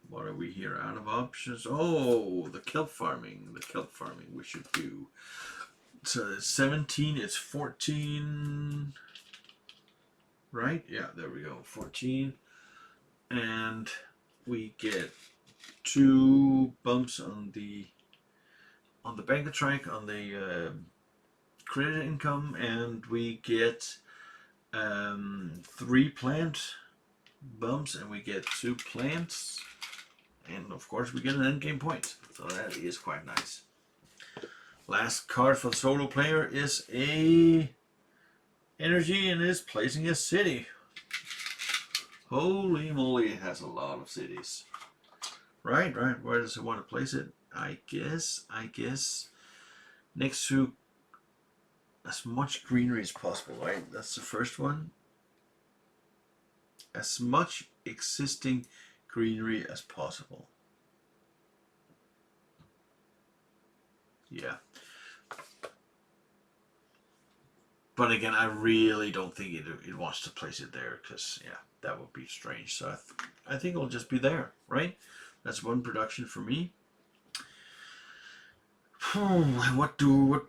What are we here? Out of options? Oh, the kelp farming. The kelp farming we should do. So it's 17, it's 14. Right? Yeah, there we go. 14. And we get 2 bumps on the banker track, on the credit income, and we get 3 plant bumps, and we get 2 plants. And of course we get an endgame point, so that is quite nice. Last card for the solo player is a energy and is placing a city. Holy moly, it has a lot of cities. Right, where does it want to place it? I guess next to as much greenery as possible, right? That's the first one. As much existing greenery as possible. Yeah. But again, I really don't think it wants to place it there, because, yeah, that would be strange. So I think it'll just be there, right? That's 1 production for me. What do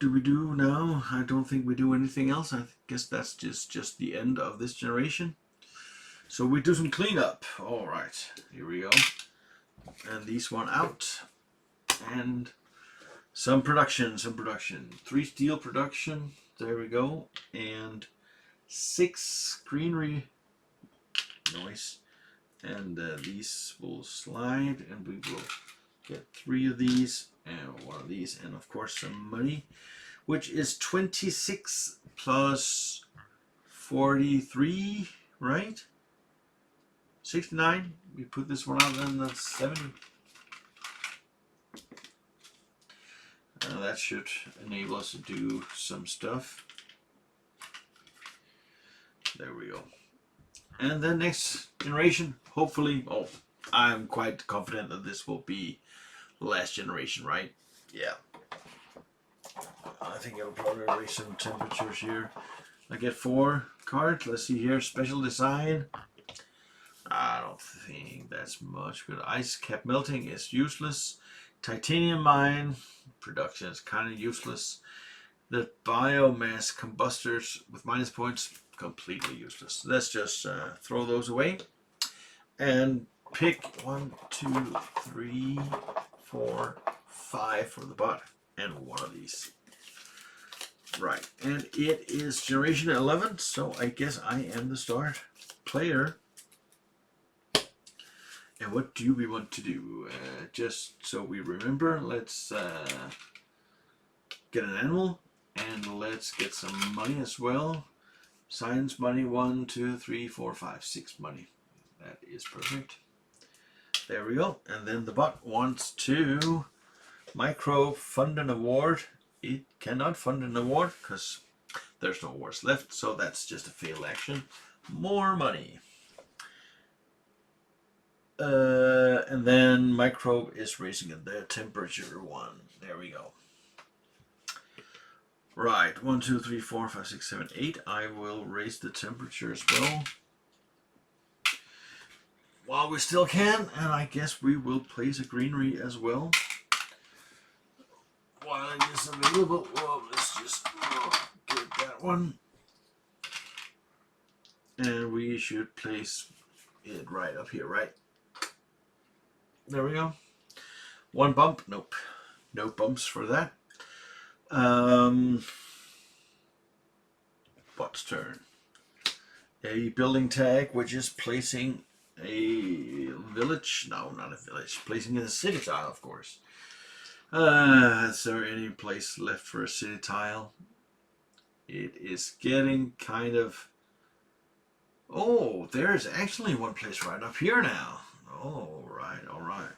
we do now? I don't think we do anything else. I guess that's just the end of this generation. So we do some cleanup. All right, here we go. And these one out. And some production. 3 steel production. There we go. And 6 greenery. Nice. And these will slide, and we will get 3 of these and 1 of these, and of course some money, which is 26 plus 43, right? 69. We put this one out, then that's 70. That should enable us to do some stuff. There we go. And then next generation, hopefully, I'm quite confident that this will be the last generation, right? Yeah. I think I'll probably raise some temperatures here. I get 4 cards. Let's see here. Special design. I don't think that's much good. Ice cap melting is useless. Titanium mine production is kind of useless. The biomass combustors with minus points, completely useless. Let's just throw those away and pick 1, 2, 3, 4, 5 for the bot, and 1 of these. Right, and it is generation 11, so I guess I am the start player. And what do we want to do? Just so we remember, let's get an animal, and let's get some money as well. Science money, 1, 2, 3, 4, 5, 6 money. That is perfect. There we go. And then the bot wants to micro fund an award. It cannot fund an award because there's no awards left, so that's just a failed action. More money. And then microbe is raising the temperature 1. There we go. Right, 1, 2, 3, 4, 5, 6, 7, 8. I will raise the temperature as well while we still can, and I guess we will place a greenery as well while it is available. Well, let's just get that one, and we should place it right up here, right? There we go. 1 bump. Nope. No bumps for that. Bot's turn. A building tag, which is placing a village. No, not a village. Placing in a city tile, of course. Is there any place left for a city tile? It is getting kind of... Oh, there's actually one place right up here now. All right, all right.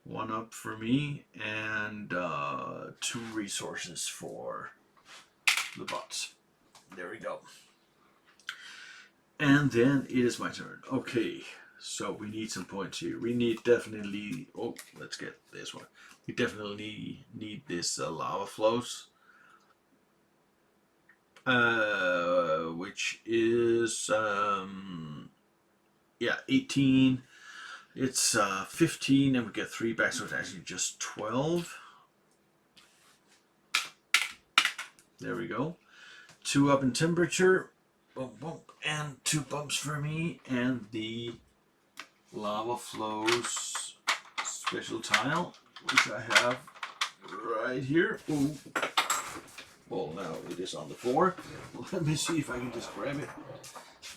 One up for me and 2 resources for the bots. There we go. And then it is my turn. Okay, so we need some points here. We need definitely... Oh, let's get this one. We definitely need this lava flows. Which is... yeah, 18. It's 15 and we get 3 back, so it's actually just 12. There we go. 2 up in temperature. Boom, boom. And 2 bumps for me. And the lava flows special tile, which I have right here. Ooh. Well, now it is on the floor. Let me see if I can just grab it.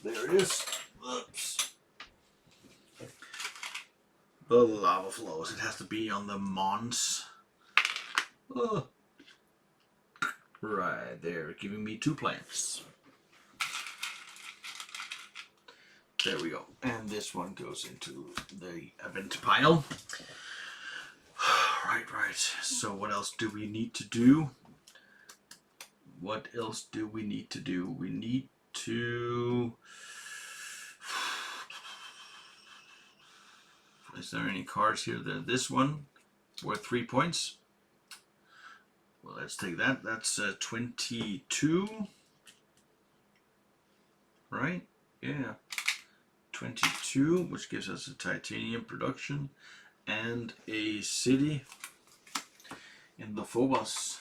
There it is. Oops. The lava flows. It has to be on the Mons. Oh. Right there, giving me 2 plants. There we go. And this one goes into the event pile. Right. So what else do we need to do? What else do we need to do? We need to... Is there any cards here? This one worth 3 points. Well, let's take that. That's 22. Right? Yeah. 22, which gives us a titanium production and a city in the Phobos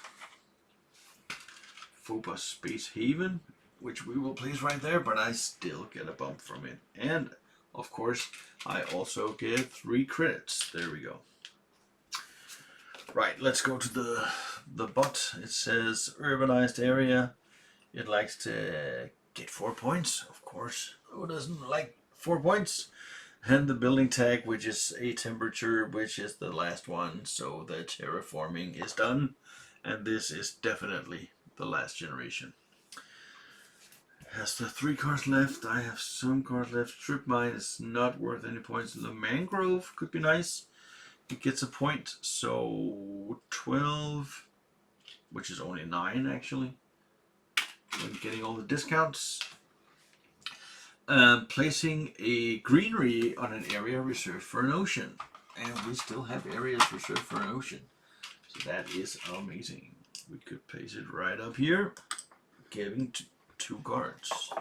Space Haven, which we will place right there, but I still get a bump from it. And of course, I also get 3 credits. There we go. Right, let's go to the bot. It says urbanized area. It likes to get 4 points, of course. Who doesn't like 4 points? And the building tag, which is a temperature, which is the last one. So the terraforming is done. And this is definitely the last generation. Has the 3 cards left. I have some cards left. Strip mine is not worth any points. The mangrove could be nice. It gets a point. So 12, which is only 9 actually. When getting all the discounts. Placing a greenery on an area reserved for an ocean. And we still have areas reserved for an ocean. So that is amazing. We could place it right up here, giving 2 cards.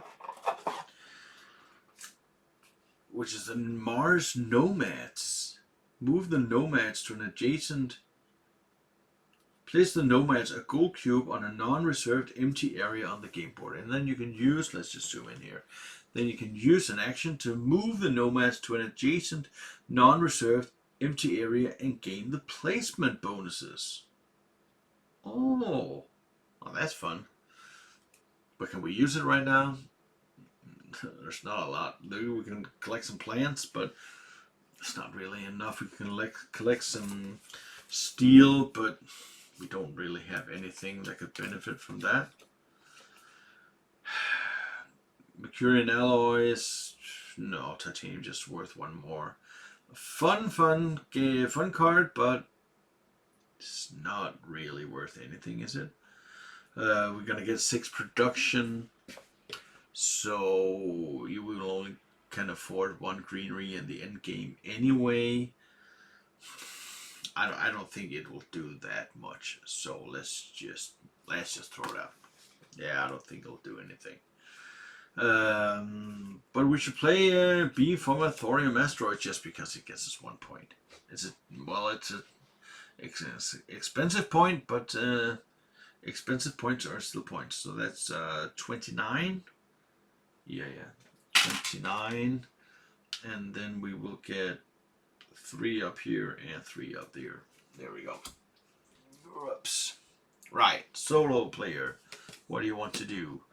Which is the Mars Nomads. Move the Nomads to an adjacent... Place the Nomads a gold cube on a non-reserved empty area on the game board. And then you can use, let's just zoom in here. Then you can use an action to move the Nomads to an adjacent non-reserved empty area and gain the placement bonuses. Oh, well, that's fun. But can we use it right now? There's not a lot. Maybe we can collect some plants, but it's not really enough. We can collect some steel, but we don't really have anything that could benefit from that. Mercurian alloys, no, titanium just worth 1 more. Fun card, but it's not really worth anything, is it? We're gonna get 6 production, so you will only can afford 1 greenery in the end game anyway. I don't think it will do that much, so let's just throw it out. Yeah, I don't think it'll do anything. But we should play B from a thorium asteroid just because it gets us 1 point. It's a expensive point, but expensive points are still points. So that's 29. Yeah, 29, and then we will get 3 up here and 3 up there. There we go. Oops. Right, solo player. What do you want to do?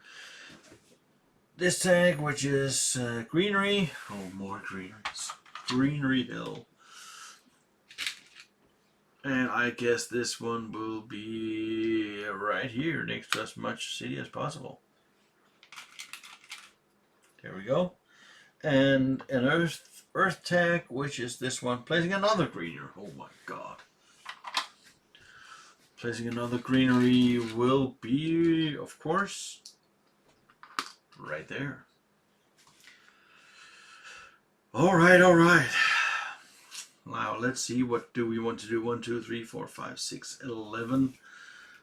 This tag, which is greenery. Oh, more greeneries. Greenery hill. And I guess this one will be right here next to as much city as possible. There we go. And an earth tag, which is this one, placing another greenery. Oh my god. Placing another greenery will be, of course, right there. Alright, alright. Now let's see, what do we want to do? 1, 2, 3, 4, 5, 6, 11.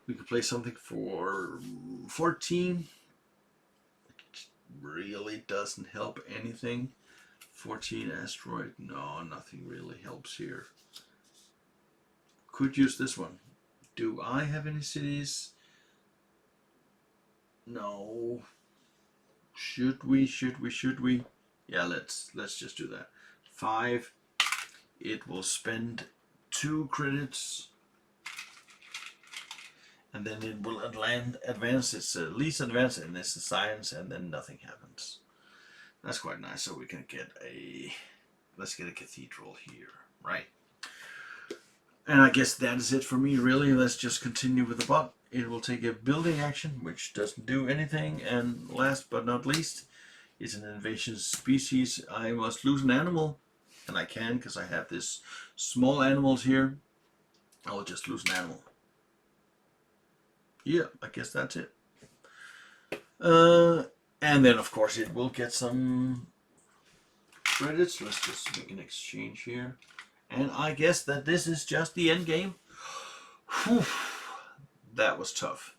We could play something for 14. It really doesn't help anything. 14 asteroid. No, nothing really helps here. Could use this one. Do I have any cities? No. Should we? Yeah, let's just do that. 5. It will spend 2 credits. And then it will advance its least advance in its science, and then nothing happens. That's quite nice. So we can get let's get a cathedral here, right? And I guess that is it for me, really. Let's just continue with the bot. It will take a building action, which doesn't do anything. And last but not least, it's an invasion species. I must lose an animal, and I can because I have this small animals here. I will just lose an animal. Yeah, I guess that's it. And then, of course, it will get some credits. Let's just make an exchange here. And I guess that this is just the end game. Whew. That was tough.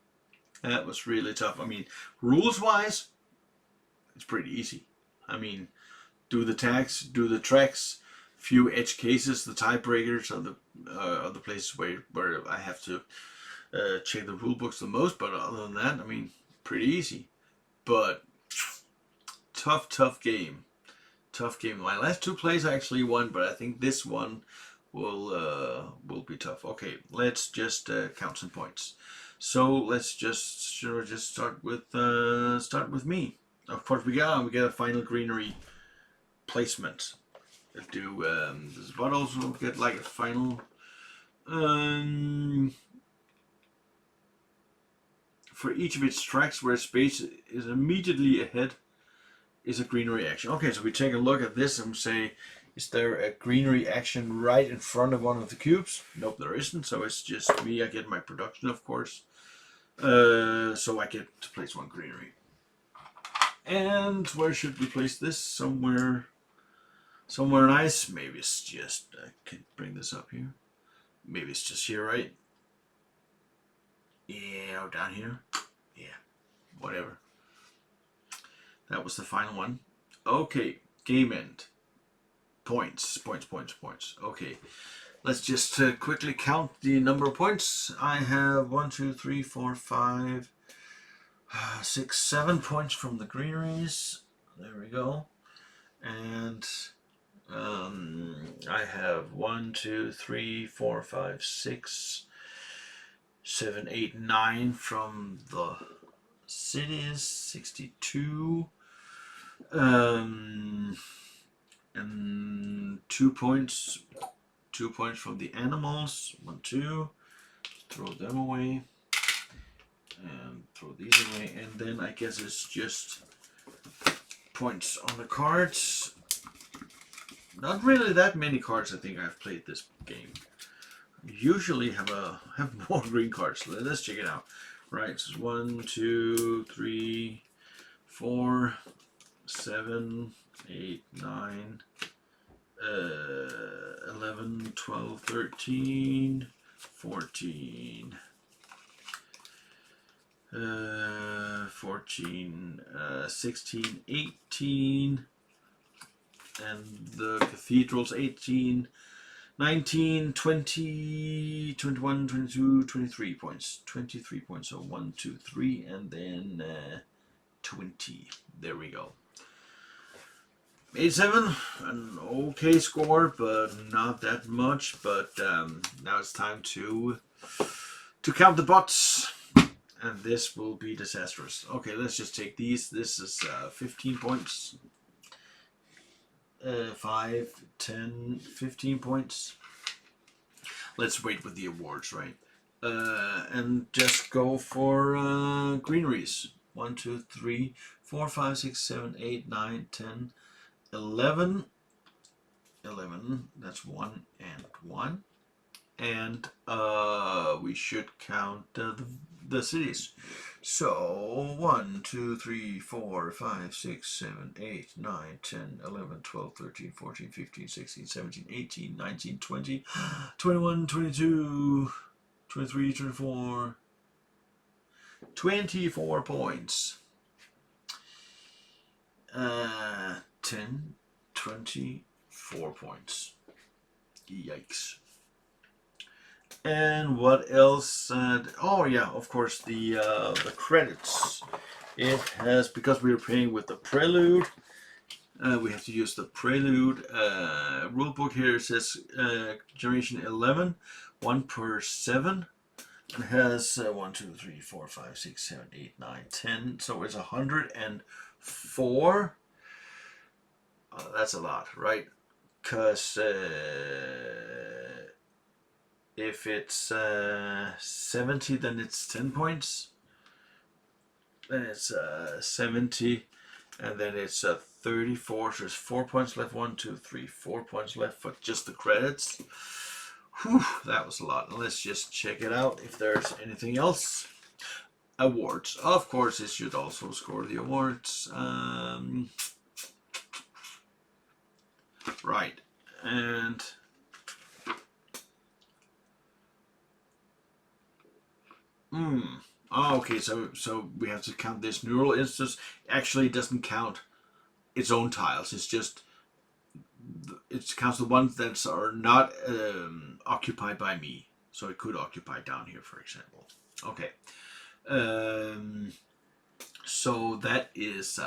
That was really tough. I mean, rules-wise, it's pretty easy. I mean, do the tags, do the tracks, few edge cases, the tiebreakers are the places where I have to check the rule books the most. But other than that, I mean, pretty easy. But tough game. Tough game. My last 2 plays I actually won, but I think this one will be tough. Okay, let's just count some points. So let's just start with me. Of course, we got a final greenery placement. Let's do this bot also get like a final. For each of its tracks where space is immediately ahead is a greenery action. Okay, so we take a look at this and say, is there a greenery action right in front of one of the cubes? Nope, there isn't. So it's just me. I get my production, of course. So I get to place 1 greenery. And where should we place this? Somewhere nice. Maybe it's just, I can bring this up here. Maybe it's just here, right? Yeah, down here. Yeah, whatever. That was the final one. Okay, game end. Points. Okay, let's just quickly count the number of points. I have 1, 2, 3, 4, 5, 6, 7 points from the greeneries. There we go. And I have 1, 2, 3, 4, 5, 6, 7, 8, 9 from the cities. 62. And 2 points. 2 points from the animals. 1, 2. Throw them away. And throw these away. And then I guess it's just points on the cards. Not really that many cards. I think I've played this game. Usually have more green cards. Let's check it out. Right, so 1, 2, 3, 4, 7, 8, 9, 11, 12, 13, 14, 16, 18, and the cathedral's 18, 19, 20, 21, 22, 23 points. 23 points, so 1, 2, 3, and then 20. There we go. 87, an okay score, but not that much. But now it's time to count the bots, and this will be disastrous. Okay, let's just take these. This is 15 points. 5, 10, 15 points. let's wait with the awards, right? And just go for greeneries. 1, 2, 3, 4, 5, 6, 7, 8, 9, 10, 11. 11. That's 1 and 1. And we should count the cities. So 1, 2, 3, 4, 5, 6, 7, 8, 9, 10, 11, 12, 13, 14, 15, 16, 17, 18, 19, 20, 21, 22, 23, 24, 24 points. 10, 24 points. Yikes. And what else? Oh yeah, of course the credits. It has, because we are playing with the Prelude, we have to use the Prelude rulebook here. It says generation 11, 1 per 7. It has 1, 2, 3, 4, 5, 6, 7, 8, 9, 10. So it's 104. That's a lot, right? Because if it's 70, then it's 10 points. Then it's 70, and then it's 34. So there's 4 points left. 1, 2, 3, 4 points left for just the credits. Whew, that was a lot. Let's just check it out if there's anything else. Awards. Of course, it should also score the awards. Right, and oh, okay, so we have to count this neural instance. Actually, it doesn't count its own tiles. It's just, it counts the ones that are not occupied by me. So it could occupy down here, for example. Okay. So that is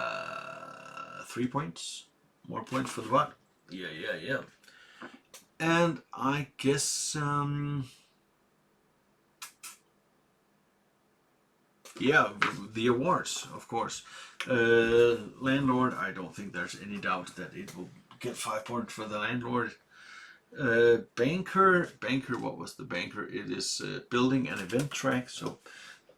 3 points. More points for the bot. Yeah. And I guess yeah, the awards, of course. Landlord, I don't think there's any doubt that it will get 5 points for the landlord. Banker, what was the banker? It is building an event track. So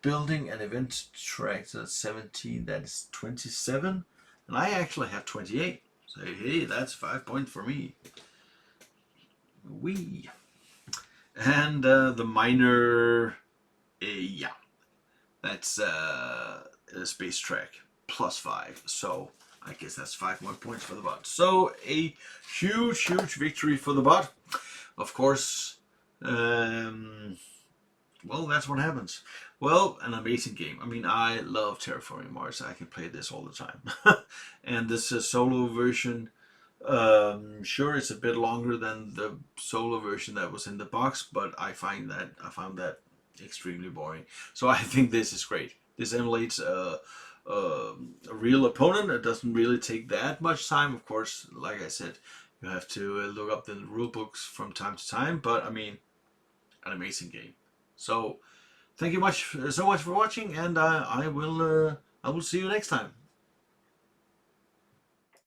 building an event track, that's 17, that is 27. And I actually have 28. So hey, that's 5 points for me. Wee. And the miner, yeah, that's a space track +5. So I guess that's 5 more points for the bot. So a huge victory for the bot. Of course, well, that's what happens. Well, an amazing game. I mean, I love Terraforming Mars. I can play this all the time. And this solo version, sure, it's a bit longer than the solo version that was in the box, but I found that extremely boring. So I think this is great. This emulates a real opponent. It doesn't really take that much time. Of course, like I said, you have to look up the rule books from time to time, but I mean, an amazing game. So thank you so much for watching, and I will see you next time.